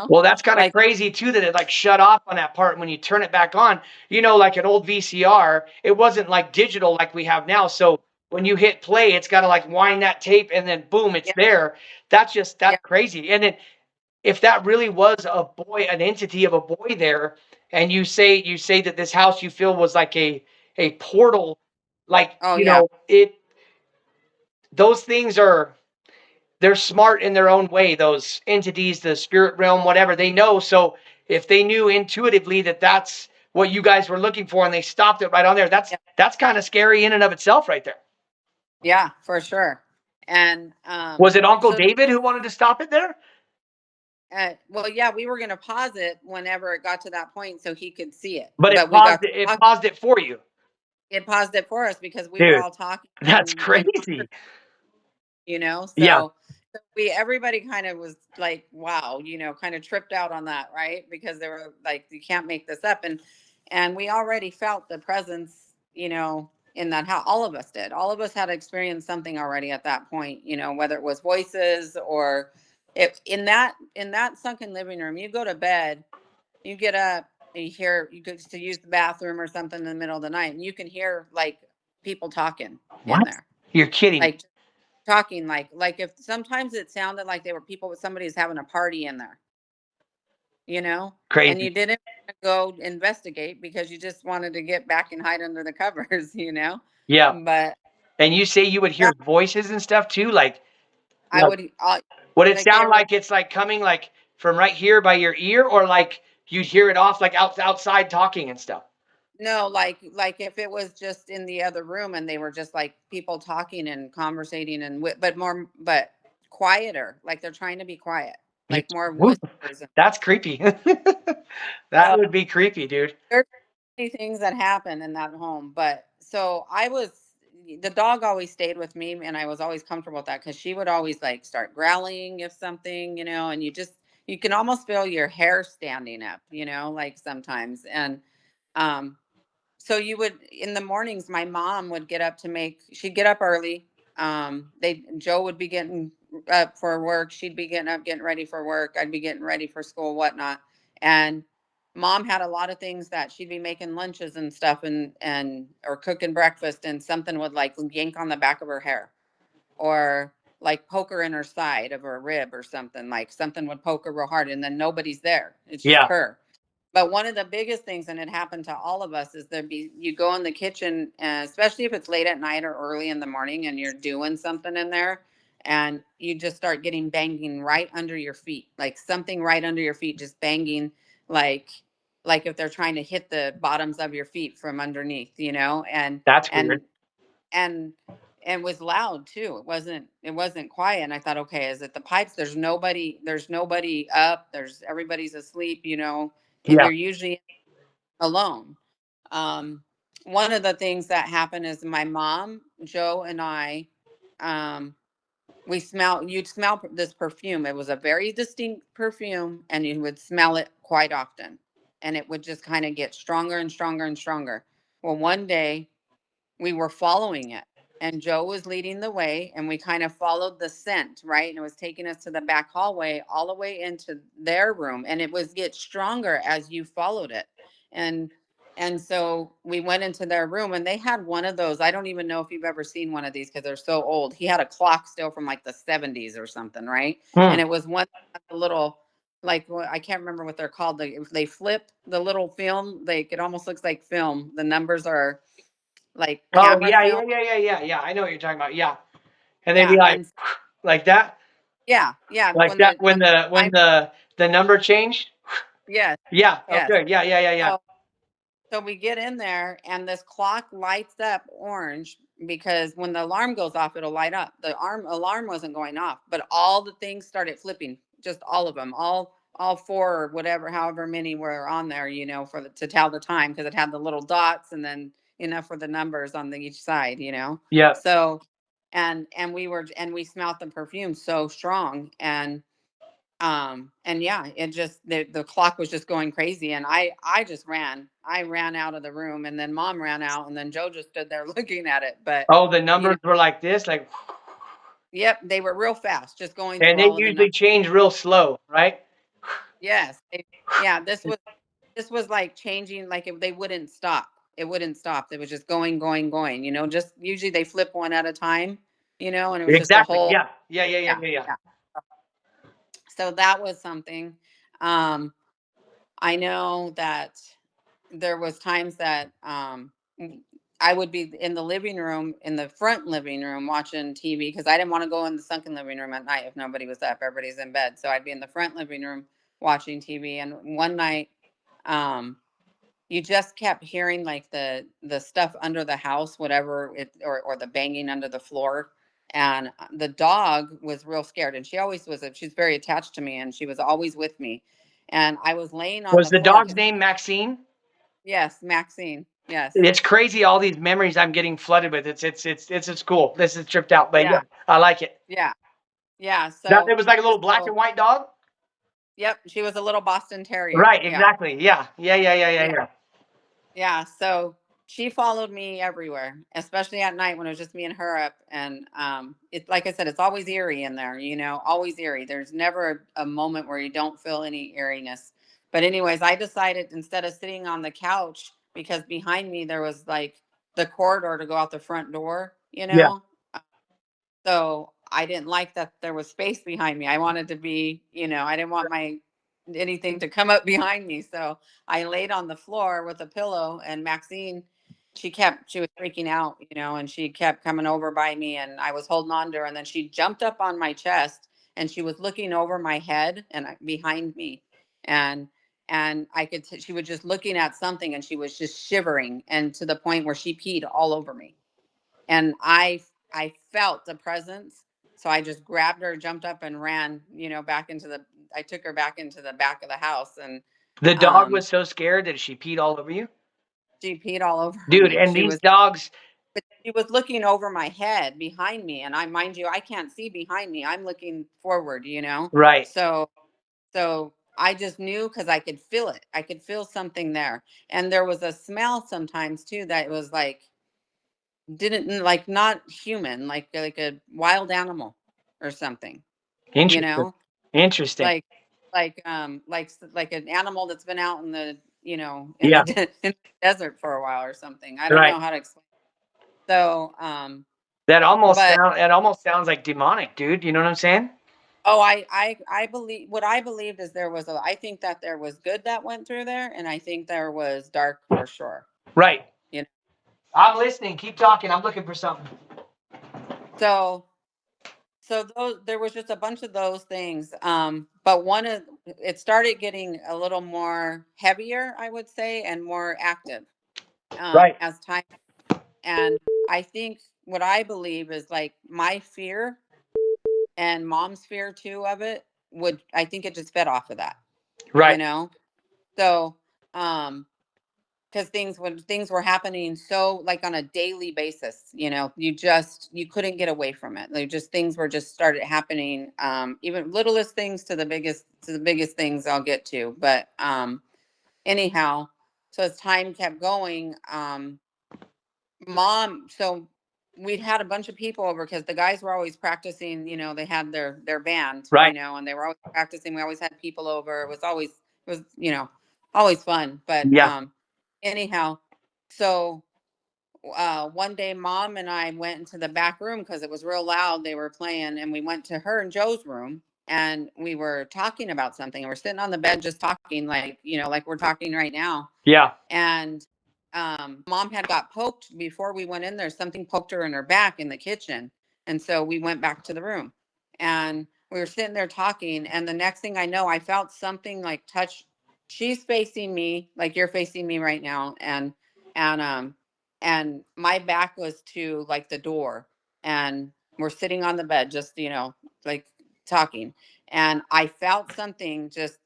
Well, that's kind of Like, crazy too that it like shut off on that part when you turn it back on. Like an old VCR, it wasn't like digital like we have now. So when you hit play, it's got to like wind that tape and then boom, it's yeah, there. That's yeah, crazy. And then if that really was a boy, an entity of a boy there, and you say that this house you feel was like a portal, like oh yeah, those things they're smart in their own way. Those entities, the spirit realm, whatever they know. So if they knew intuitively that that's what you guys were looking for, and they stopped it right on there, that's yeah, that's kind of scary in and of itself, right there. yeah, for sure. And Was it Uncle so David who wanted to stop it there? well, yeah, we were gonna pause it whenever it got to that point so he could see it, But it but we paused got it. It to paused it for you, it paused it for us because we were dude. all talking That's and crazy. Yeah, so we everybody kind of was like, wow, kind of tripped out on that, right? Because they were like, you can't make this up. And we already felt the presence, in that house. All of us did. All of us had experienced something already at that point, whether it was voices or if in that sunken living room, you go to bed, you get up, and you go to use the bathroom or something in the middle of the night, and you can hear like people talking in what? there, You're kidding me. like talking, like if sometimes it sounded like they were people with somebody's having a party in there, and Crazy. you didn't go investigate because you just wanted to get back and hide under the covers. Yeah. But And you say you would hear yeah, voices and stuff too, like I like would it like they sound were like it's like coming like from right here by your ear, or like you'd hear it off like outside talking and stuff? no, like if it was just in the other room and they were just like people talking and conversating and but quieter, like they're trying to be quiet, You, like more woo, whispers. that's creepy. That would be creepy, dude. There's many things that happen in that home, but so the dog always stayed with me, and I was always comfortable with that because she would always like start growling if something, and you can almost feel your hair standing up, like sometimes. And um so you would in the mornings my mom would get up she'd get up early. They Joe would be getting up for work, she'd be getting up getting ready for work, I'd be getting ready for school, whatnot. And mom had a lot of things that she'd be making lunches and stuff, and or cooking breakfast, and something would like yank on the back of her hair, or like poke her in her side of her rib or something, like something would poke her real hard, and then nobody's there, it's just Yeah, her. But one of the biggest things, and it happened to all of us, is you go in the kitchen, especially if it's late at night or early in the morning, and you're doing something in there, and you just start getting banging right under your feet, like something right under your feet, just banging, like like if they're trying to hit the bottoms of your feet from underneath, that's weird. and and and was loud too. It wasn't quiet. And I thought, okay, is it the pipes? There's nobody up. Everybody's asleep, and Yeah, you're usually alone. Um, One of the things that happened is my mom, Joe, and I, um, you'd smell this perfume. It was a very distinct perfume, and you would smell it quite often. And it would just kind of get stronger and stronger and stronger. Well, one day we were following it, and Joe was leading the way, and we kind of followed the scent, right? And it was taking us to the back hallway all the way into their room, and it was get stronger as you followed it. And so we went into their room, and they had one of those. I don't even know if you've ever seen one of these because they're so old. He had a clock still from like the 70s or something, right? hmm, And it was one the little, like, I can't remember what they're called. They flip the little film, like it almost looks like film. The numbers are like Oh camera yeah, film. yeah, yeah, yeah, yeah, yeah. I know what you're talking about. Yeah, and they'd be Yeah, like and like that, yeah, like that when when the the time, number changed. yes, Yeah. yes. Okay. Yeah. Yeah. Yeah. Yeah. So So we get in there and this clock lights up orange because when the alarm goes off, it'll light up. The alarm wasn't going off, but all the things started flipping, just all of them, all four or whatever, however many were on there, for to tell the time because it had the little dots and then for the numbers on each side, Yeah. So, and we smelled the perfume so strong and yeah, it just the clock was just going crazy and I just ran out of the room and then mom ran out and then Joe just stood there looking at it, but Oh, the you know numbers were like this, like, yep, they were real fast just going and through they all of the usually numbers. change real slow, right? Yes, yeah, this was like changing, like they wouldn't stop. It wouldn't stop. It was just going, going, going, just usually they flip one at a time, and it was just a Exactly. whole. Yeah. Yeah. Yeah. Yeah. Yeah, Yeah. Yeah. yeah. So that was something. um I know that there was times that I would be in the living room, in the front living room, watching TV because I didn't want to go in the sunken living room at night if nobody was up. Everybody's in bed, so I'd be in the front living room watching TV. And one night, um, you just kept hearing like the stuff under the house, whatever it or the banging under the floor. And the dog was real scared, and she always was. She's very attached to me, and she was always with me. And I was laying on Was the the floor dog's because name Maxine? yes, Maxine, yes, It's crazy. All these memories I'm getting flooded with. It's cool. This is tripped out, but yeah, yeah, I like it. yeah, yeah. That it was like a little black So, and white dog. yep, she was a little Boston Terrier. Right. Yeah, Exactly. Yeah. Yeah. Yeah. Yeah. Yeah. yeah. Yeah. Yeah, so she followed me everywhere, especially at night when it was just me and her up. And it's like I said, it's always eerie in there, always eerie. There's never a moment where you don't feel any eeriness. But anyways, I decided instead of sitting on the couch, because behind me there was like the corridor to go out the front door, Yeah. so I didn't like that there was space behind me. I wanted to be, I didn't want my anything to come up behind me. So I laid on the floor with a pillow and Maxine, she was freaking out, and she kept coming over by me and I was holding on to her and then she jumped up on my chest and she was looking over my head and behind me. And she was just looking at something and she was just shivering and to the point where she peed all over me and I felt the presence. So I just grabbed her, jumped up, and ran. Back into the. I took her back into the back of the house, and The dog um, was so scared that she peed all over you, she peed all over dude. me. And She these was, dogs, but she was looking over my head behind me, and I, mind you, I can't see behind me. I'm looking forward. right? So I just knew because I could feel it. I could feel something there, and there was a smell sometimes too that was like didn't like not human, like a wild animal or something, you Interesting. know, Interesting. like like an animal that's been out in the in the Yeah. in the desert for a while or something. I don't Right. know how to explain. So, That almost but sound. It almost sounds like demonic, dude. You know what I'm saying? oh, I believe what I believed is I think that there was good that went through there, and I think there was dark for sure. Right. You know, I'm listening. Keep talking. I'm looking for something. so those there was just a bunch of those things but one of it started getting a little more heavier, I would say, and more active Right. as time. And I think what I believe is like my fear and mom's fear too of it would, I think it just fed off of that, you Right. know so um because things were happening so like on a daily basis, you couldn't get away from it. Like just things were just started happening, even littlest things to the biggest things I'll get to. But anyhow, so as time kept going, mom so we'd had a bunch of people over because the guys were always practicing, they had their band, Right. and they were always practicing. We always had people over. It was always fun. But Yeah. anyhow, so one day mom and I went into the back room because it was real loud. They were playing, and we went to her and Joe's room and we were talking about something. And we're sitting on the bed just talking, like, like we're talking right now. Yeah. And mom had got poked before we went in there. Something poked her in her back in the kitchen. And so we went back to the room and we were sitting there talking. And the next thing I know, I felt something like touch. She's facing me like you're facing me right now. And, and my back was to like the door and we're sitting on the bed, just, like talking. And I felt something just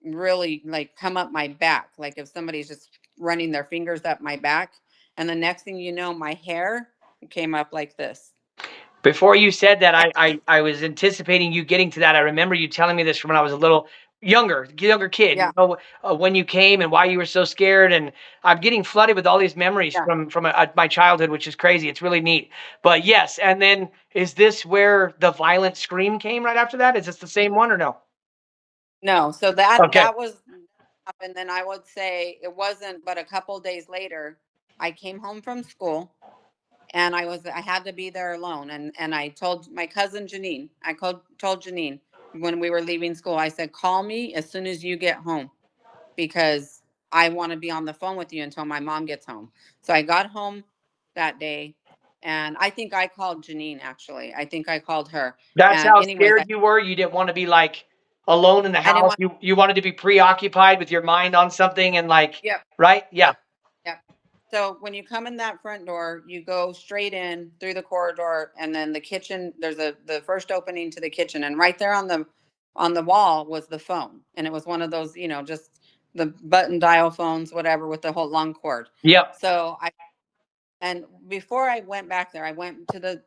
really like come up my back, like if somebody's just running their fingers up my back. And the next thing you know, my hair came up like this. Before you said that, And I was anticipating you getting to that. I remember you telling me this from when I was a little younger kid. yeah, When you came and why you were so scared, and I'm getting flooded with all these memories yeah. from my childhood, which is crazy. It's really neat. But yes, and then is this where the violent scream came right after that? Is this the same one or no? No, so that Okay, that was happened. Then I would say it wasn't, but a couple days later, I came home from school and I had to be there alone. And I told my cousin Janine, told Janine when we were leaving school, I said, call me as soon as you get home because I want to be on the phone with you until my mom gets home. So I got home that day and I think I called Janine actually. I think I called her. that's And how anyways, scared you were. You didn't want to be like alone in the I didn't house. want You wanted to be preoccupied with your mind on something and like yep, right? Yeah, yep, yep. So when you come in that front door, you go straight in through the corridor and then the kitchen, there's the first opening to the kitchen and right there on the wall was the phone. And it was one of those, just the button dial phones, whatever, with the whole long cord. yep, So and before I went back there, I went to the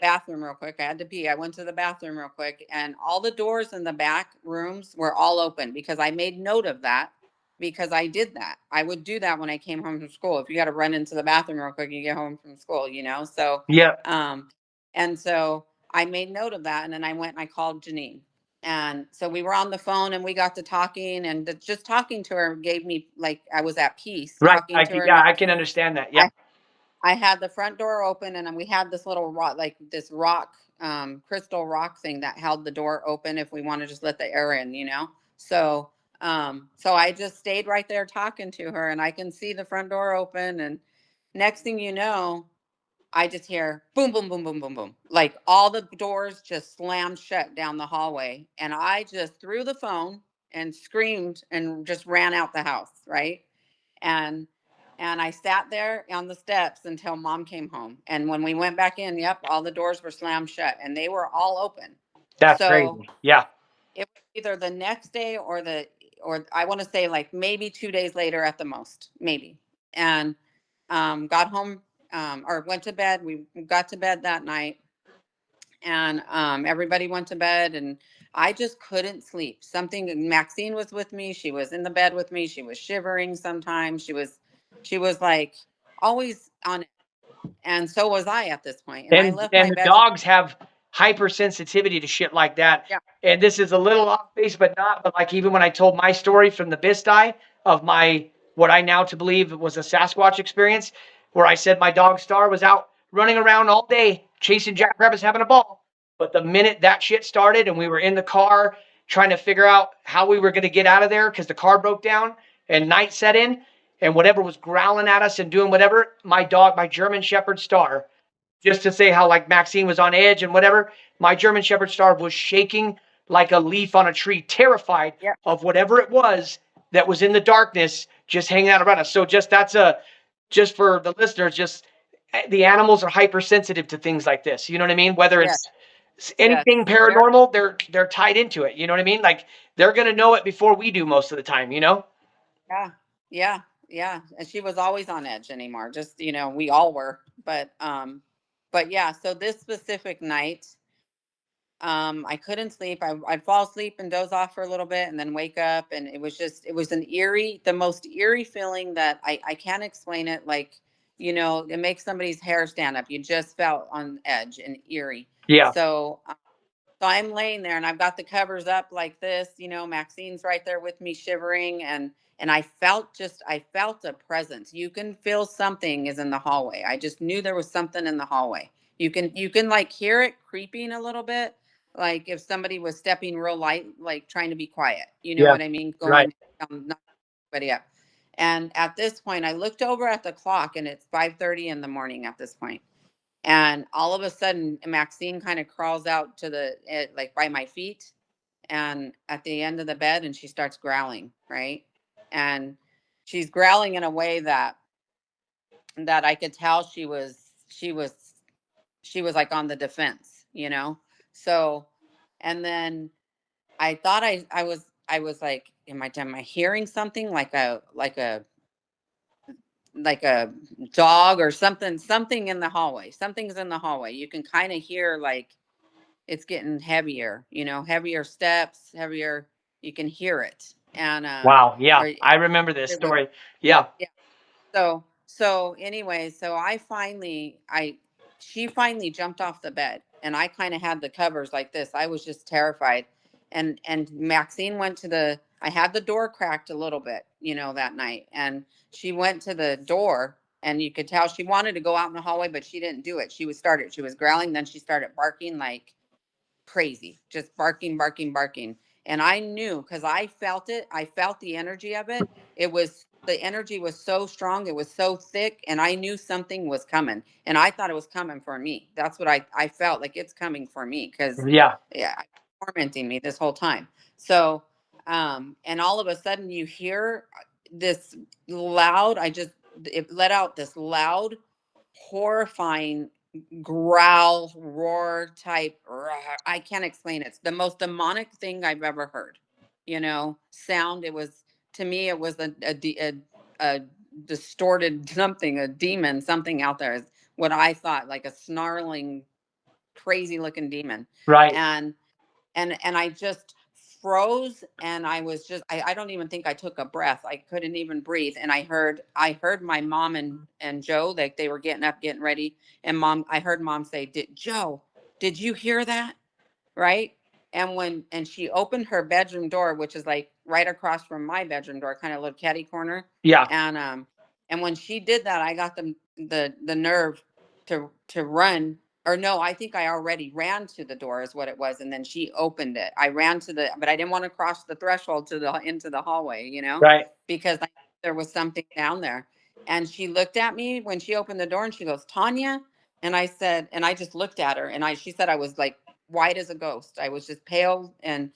bathroom real quick. I had to pee. I went to the bathroom real quick, and all the doors in the back rooms were all open because I made note of that because I did that. I would do that when I came home from school. If you got to run into the bathroom real quick, you get home from school. So, yep. um, and so I made note of that, and then I went and I called Janine. And so we were on the phone and we got to talking and just talking to her gave me like I was at peace Right. talking to her. Yeah, I can understand that. Yeah. I I had the front door open and then we had this little rock, like this rock, crystal rock thing that held the door open if we want to just let the air in. So I just stayed right there talking to her and I can see the front door open. And next thing you know, I just hear boom, boom, boom, boom, boom, boom. Like all the doors just slammed shut down the hallway. And I just threw the phone and screamed and just ran out the house. Right. And I sat there on the steps until mom came home. And when we went back in, yep, all the doors were slammed shut and they were all open. That's So crazy. Yeah. it was either the next day or I want to say like maybe 2 days later at the most, maybe. And got home or went to bed. We got to bed that night and everybody went to bed and I just couldn't sleep. Something Maxine was with me. She was in the bed with me. She was shivering sometimes. She was like always on it. And so was I at this point. And I left And my the bedroom. dogs have hypersensitivity to shit like that. Yeah. And this is a little off base, but not. But like even when I told my story from the Bistai of my what I now to believe was a Sasquatch experience, where I said my dog Star was out running around all day chasing Yeah. jackrabbits, having a ball. But the minute that shit started and we were in the car trying to figure out how we were going to get out of there because the car broke down and night set in and whatever was growling at us and doing whatever, my dog, my German Shepherd Star, just to say how like Maxine was on edge and whatever, my German Shepherd Star was shaking like a leaf on a tree, terrified Yeah. of whatever it was that was in the darkness, just hanging out around us. So just for the listeners, just the animals are hypersensitive to things like this. You know what I mean? Whether Yes. it's Yes. anything Very. paranormal, they're tied into it. You know what I mean? Like they're gonna know it before we do most of the time. You know? Yeah. Yeah. Yeah. And she was always on edge anymore. Just, we all were. But yeah, so this specific night, I couldn't sleep. I'd fall asleep and doze off for a little bit and then wake up. And it was the most eerie feeling that I can't explain it. Like, it makes somebody's hair stand up. You just felt on edge and eerie. Yeah. So I'm laying there and I've got the covers up like this, Maxine's right there with me shivering and I felt a presence. You can feel something is in the hallway. I just knew there was something in the hallway. You can like hear it creeping a little bit, like if somebody was stepping real light, like trying to be quiet. You know Yeah. what I mean? Right. Going not everybody up. And at this point, I looked over at the clock, and it's 5:30 in the morning at this point. And all of a sudden, Maxine kind of crawls out to like by my feet and at the end of the bed, and she starts growling, right? And she's growling in a way that I could tell she was like on the defense, you know? So, and then I thought I was like, am I hearing something like a dog or something in the hallway. Something's in the hallway. You can kind of hear like it's getting heavier, heavier steps, heavier. You can hear it. And Wow. Yeah. or I remember this it was story. Yeah. yeah. So anyway, so she finally jumped off the bed, and I kind of had the covers like this. I was just terrified. And Maxine went to I had the door cracked a little bit, that night. And she went to the door, and you could tell she wanted to go out in the hallway, but she didn't do it. She was growling, then she started barking like crazy, just barking, barking, barking. And I knew, because I felt it. I felt the energy of it. The energy was so strong. It was so thick. And I knew something was coming. And I thought it was coming for me. That's what I felt like, it's coming for me. Because, Yeah. yeah, tormenting me this whole time. So, and all of a sudden you hear this loud, it let out this loud, horrifying growl, roar type. I can't explain it. It's the most demonic thing I've ever heard. Sound. It was, to me, it was a distorted something, a demon, something out there. Is what I thought, like a snarling, crazy looking demon. Right. And I just froze, and I don't even think I took a breath. I couldn't even breathe. And I heard my mom and Joe, like they were getting up, getting ready. And I heard mom say, did you hear that? Right. And she opened her bedroom door, which is like right across from my bedroom door, kind of little catty corner. Yeah. And when she did that, I got the nerve to run. Or no, I think I already ran to the door is what it was. And then she opened it. I ran but I didn't want to cross the threshold into the hallway, Right. because there was something down there. And she looked at me when she opened the door, and she goes, Tonya. And I just looked at her, and she said I was like white as a ghost. I was just pale. And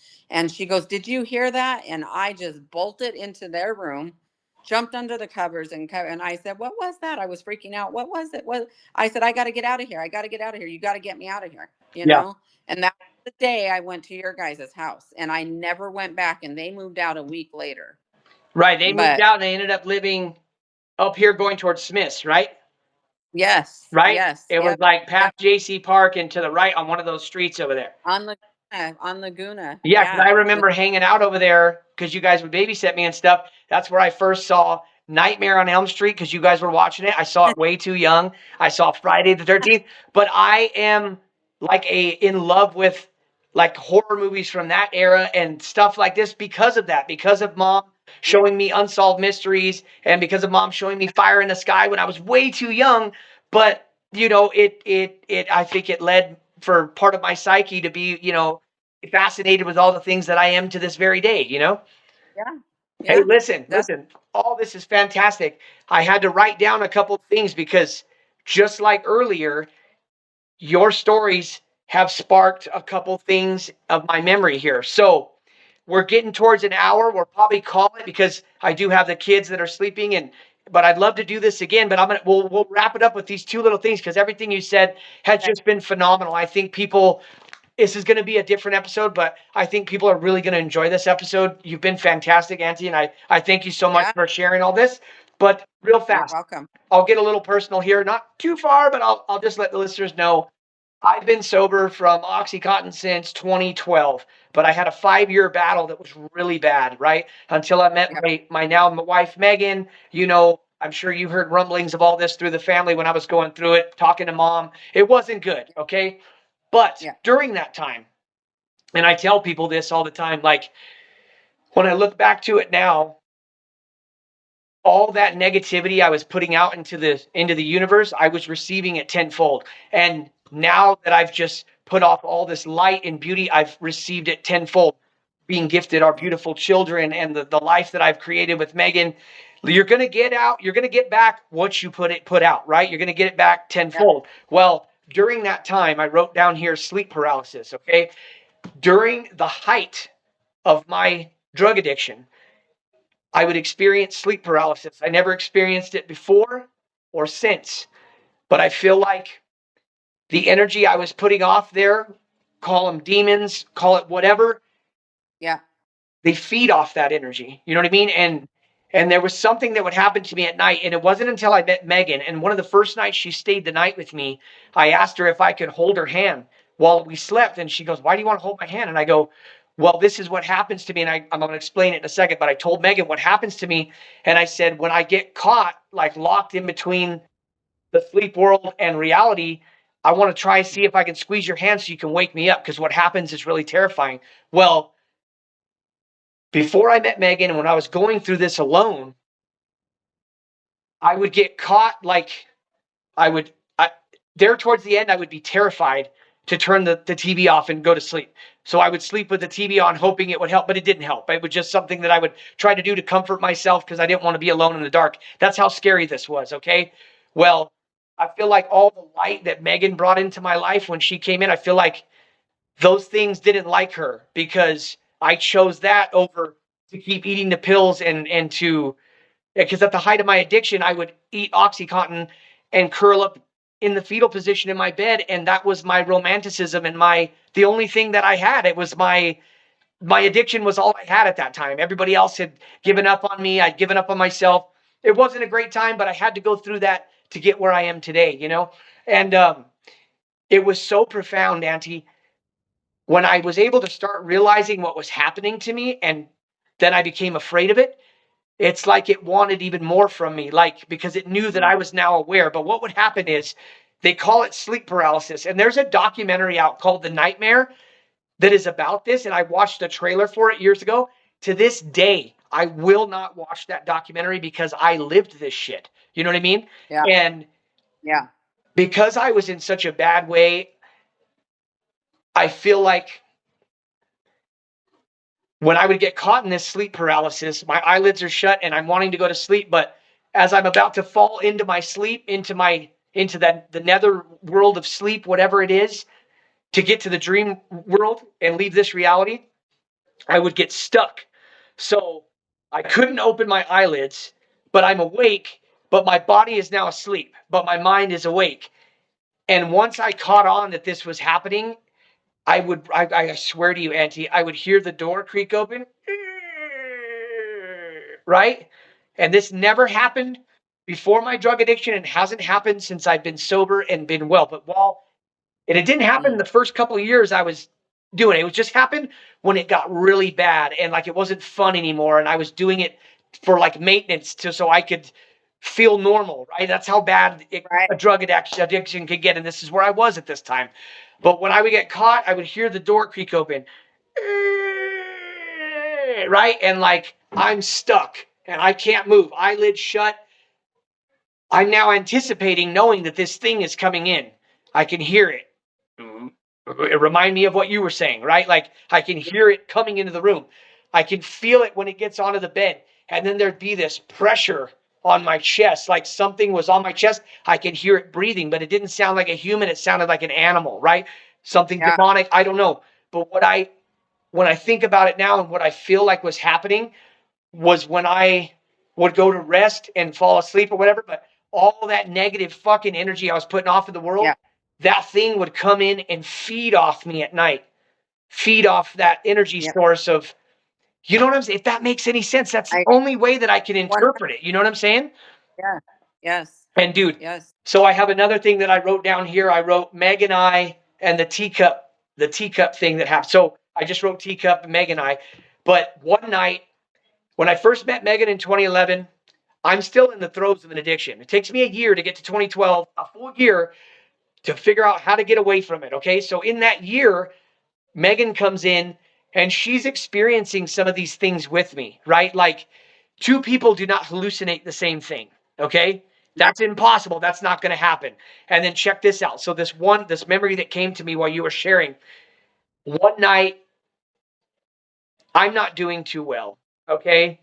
she goes, did you hear that? And I just bolted into their room, jumped under the covers, and I said, what was that? I was freaking out. What was it? I said, I got to get out of here. I got to get out of here. You got to get me out of here. Yeah. And that was the day I went to your guys' house, and I never went back, and they moved out a week later. Right. They moved But out and they ended up living up here going towards Smith's, right? yes, Right? yes, It was yep, like yep. past JC Park and to the right on one of those streets over there. On Laguna. Yeah, because I Yeah. remember hanging out over there because you guys would babysit me and stuff. That's where I first saw Nightmare on Elm Street because you guys were watching it. I saw it way too young. I saw Friday the 13th, but I am like in love with like horror movies from that era and stuff like this because of that, because of mom Yeah. showing me Unsolved Mysteries and because of mom showing me Fire in the Sky when I was way too young. But I think it led for part of my psyche to be, fascinated with all the things that I am to this very day, Yeah. Hey, Yeah. listen, That's listen. All this is fantastic. I had to write down a couple things because just like earlier, your stories have sparked a couple things of my memory here. So we're getting towards an hour. We'll probably call it because I do have the kids that are sleeping but I'd love to do this again. But we'll wrap it up with these two little things because everything you said has okay. just been phenomenal. I think this is going to be a different episode, but I think people are really going to enjoy this episode. You've been fantastic, Auntie, and I thank you so much Yeah. for sharing all this. But real You're fast, welcome. I'll get a little personal here, not too far, but I'll just let the listeners know I've been sober from OxyContin since 2012, but I had a 5-year battle that was really bad, right? Until I met Yep. my now wife, Megan. I'm sure you heard rumblings of all this through the family when I was going through it, talking to mom. It wasn't good, okay? But Yeah. during that time, and I tell people this all the time, like when I look back to it now, all that negativity I was putting out into the universe, I was receiving it tenfold. And now that I've just put off all this light and beauty, I've received it tenfold. Being gifted our beautiful children and the life that I've created with Megan. You're going to get back what you put out, right? You're going to get it back Yeah. tenfold. Well, during that time, I wrote down here sleep paralysis, okay? During the height of my drug addiction, I would experience sleep paralysis. I never experienced it before or since, but I feel like the energy I was putting off there, call them demons, call it whatever, Yeah. they feed off that energy. You know what I mean? And there was something that would happen to me at night, and it wasn't until I met Megan, and one of the first nights she stayed the night with me, I asked her if I could hold her hand while we slept, and she goes, "Why do you want to hold my hand?" And I go, "Well, this is what happens to me," and I'm going to explain it in a second, but I told Megan what happens to me, and I said, when I get caught, like locked in between the sleep world and reality, I want to try and see if I can squeeze your hand so you can wake me up, because what happens is really terrifying. Well, before I met Megan and when I was going through this alone, I would get caught like I would I, there towards the end I would be terrified to turn the TV off and go to sleep. So I would sleep with the TV on hoping it would help, but it didn't help. It was just something that I would try to do to comfort myself because I didn't want to be alone in the dark. That's how scary this was, okay? Well, I feel like all the light that Megan brought into my life when she came in, I feel like those things didn't like her because I chose that over to keep eating the pills and to, because at the height of my addiction, I would eat Oxycontin and curl up in the fetal position in my bed, and that was my romanticism and the only thing that I had. It was my addiction was all I had at that time. Everybody else had given up on me. I'd given up on myself. It wasn't a great time, but I had to go through that to get where I am today, you know? And it was so profound, Auntie, when I was able to start realizing what was happening to me, and then I became afraid of it. It's like it wanted even more from me, like because it knew that I was now aware. But what would happen is they call it sleep paralysis. And there's a documentary out called The Nightmare that is about this. And I watched a trailer for it years ago. To this day, I will not watch that documentary because I lived this shit. You know what I mean? Yeah. And Yeah. because I was in such a bad way, I feel like when I would get caught in this sleep paralysis, my eyelids are shut and I'm wanting to go to sleep, but as I'm about to fall into my sleep, into that the nether world of sleep, whatever it is, to get to the dream world and leave this reality, I would get stuck. So I couldn't open my eyelids, but I'm awake, but my body is now asleep, but my mind is awake. And once I caught on that this was happening, I swear to you, Auntie, I would hear the door creak open, right? And this never happened before my drug addiction and hasn't happened since I've been sober and been well. But it didn't happen in the first couple of years I was doing it. It was just happened when it got really bad and like it wasn't fun anymore. And I was doing it for like maintenance so I could feel normal, right? That's how bad Right. a drug addiction could get. And this is where I was at this time. But when I would get caught, I would hear the door creak open, right? And like I'm stuck and I can't move, eyelids shut. I'm now anticipating knowing that this thing is coming in. I can hear it. It remind me of what you were saying, right? Like I can hear it coming into the room. I can feel it when it gets onto the bed. And then there'd be this pressure on my chest, like something was on my chest. I could hear it breathing, but it didn't sound like a human. It sounded like an animal, right? Something Yeah. demonic. I don't know. But when I think about it now and what I feel like was happening was when I would go to rest and fall asleep or whatever, but all that negative fucking energy I was putting off in the world, Yeah. that thing would come in and feed off me at night, feed off that energy Yep. source of, you know what I'm saying? If that makes any sense, that's the I only way that I can 100. interpret it. You know what I'm saying? Yeah. Yes. And dude, Yes. so I have another thing that I wrote down here. I wrote Meg and I and the teacup thing that happened. So I just wrote teacup and Meg and I. But one night, when I first met Megan in 2011, I'm still in the throes of an addiction. It takes me a year to get to 2012, a full year to figure out how to get away from it. Okay. So in that year, Megan comes in and she's experiencing some of these things with me, right? Like two people do not hallucinate the same thing. Okay. That's impossible. That's not going to happen. And then check this out. So this memory that came to me while you were sharing, one night, I'm not doing too well. Okay.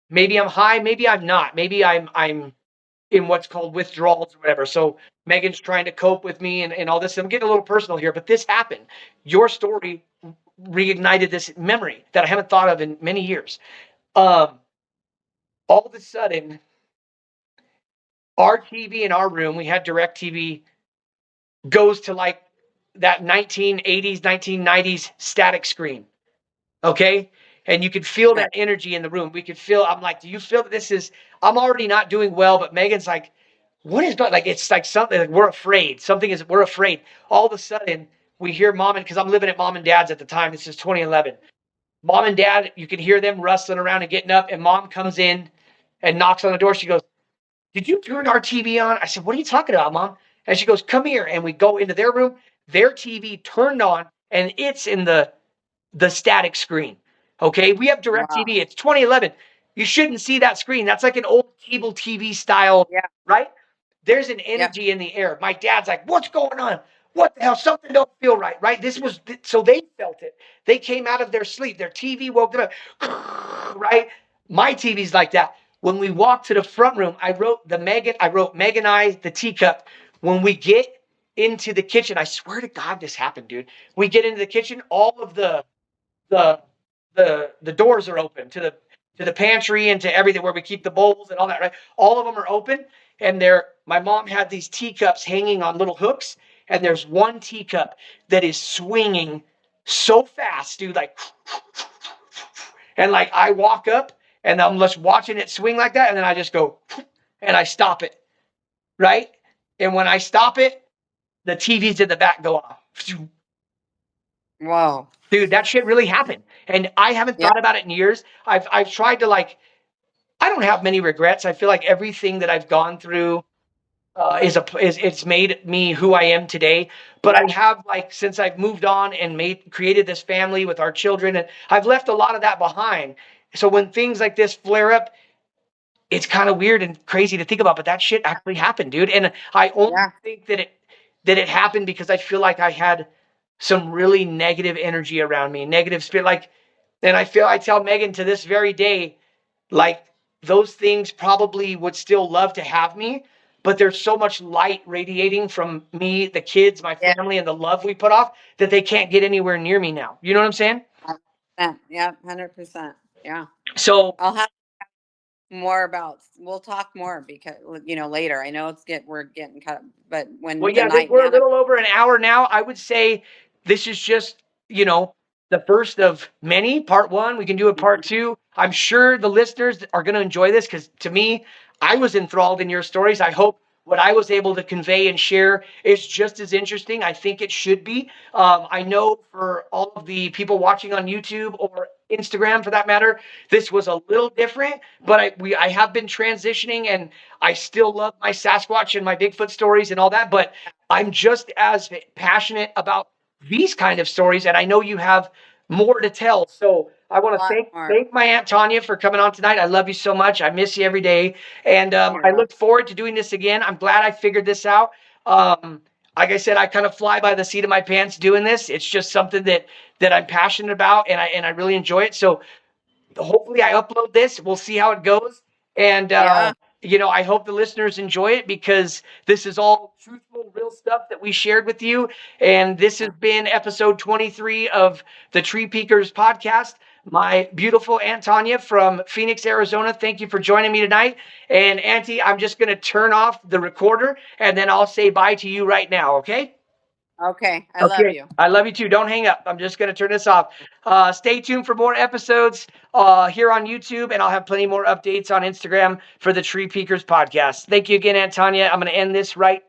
maybe I'm high, maybe I'm not. Maybe I'm in what's called withdrawals or whatever. So Megan's trying to cope with me and all this. I'm getting a little personal here, but this happened. Your story reignited this memory that I haven't thought of in many years. Um, all of a sudden, our TV in our room, we had direct TV, goes to like that 1980s, 1990s static screen. Okay. And you could feel Yeah. that energy in the room. We could feel, I'm like, do you feel that this is, I'm already not doing well, but Megan's like, what is going, like, it's like something, like we're afraid. Something is, we're afraid. All of a sudden, we hear mom, and because I'm living at mom and dad's at the time, this is 2011. Mom and dad, you can hear them rustling around and getting up, and mom comes in and knocks on the door. She goes, did you turn our TV on? I said, what are you talking about, mom? And she goes, come here. And we go into their room. Their TV turned on, and it's in the static screen. Okay, we have direct Wow. TV. It's 2011. You shouldn't see that screen. That's like an old cable TV style, Yeah. right? There's an Yep. energy in the air. My dad's like, what's going on? What the hell? Something don't feel right, right? This was, so they felt it. They came out of their sleep. Their TV woke them up, right? My TV's like that. When we walked to the front room, I wrote Meg and I, the teacup. When we get into the kitchen, I swear to God, this happened, dude. We get into the kitchen, all of the the doors are open to the pantry and to everything where we keep the bowls and all that, right? All of them are open, and my mom had these teacups hanging on little hooks, and there's one teacup that is swinging so fast, dude, like, and like I walk up and I'm just watching it swing like that, and then I just go and I stop it, right? And when I stop it, the TVs in the back go off. Whoa. Dude, that shit really happened. And I haven't Yeah. thought about it in years. I've tried to, like, I don't have many regrets. I feel like everything that I've gone through is it's made me who I am today. But I have, like, since I've moved on and created this family with our children, and I've left a lot of that behind. So when things like this flare up, it's kind of weird and crazy to think about, but that shit actually happened, dude. And I only Yeah. think that it happened because I feel like I had some really negative energy around me, negative spirit. Like, and I tell Megan to this very day, like, those things probably would still love to have me, but there's so much light radiating from me, the kids, my Yeah. family, and the love we put off that they can't get anywhere near me now. You know what I'm saying? 100%. Yeah. 100%. Yeah. So I'll have more about, we'll talk more because, later. I know we're getting cut, but when well, yeah, tonight, we're a now that, little over an hour now. I would say this is just, the first of many. Part one. We can do a part two. I'm sure the listeners are going to enjoy this because, to me, I was enthralled in your stories. I hope what I was able to convey and share is just as interesting. I think it should be. I know for all of the people watching on YouTube or Instagram, for that matter, this was a little different, but I have been transitioning, and I still love my Sasquatch and my Bigfoot stories and all that. But I'm just as passionate about these kind of stories, and I know you have more to tell. So I a want to lot more. thank my Aunt Tonya for coming on tonight. I love you so much. I miss you every day, and You're I welcome. look forward to doing this again. I'm glad I figured this out. Like I said, I kind of fly by the seat of my pants doing this. It's just something that I'm passionate about, and I really enjoy it. So hopefully I upload this. We'll see how it goes. And, Yeah. I hope the listeners enjoy it because this is all truthful, real stuff that we shared with you. And this has been episode 23 of the Tree Peakers podcast. My beautiful Aunt Tonya from Phoenix, Arizona. Thank you for joining me tonight. And Auntie, I'm just going to turn off the recorder and then I'll say bye to you right now. Okay? Okay. I love Okay. you. I love you too. Don't hang up. I'm just going to turn this off. Stay tuned for more episodes here on YouTube, and I'll have plenty more updates on Instagram for the Tree Peakers podcast. Thank you again, Aunt Tonya. I'm going to end this right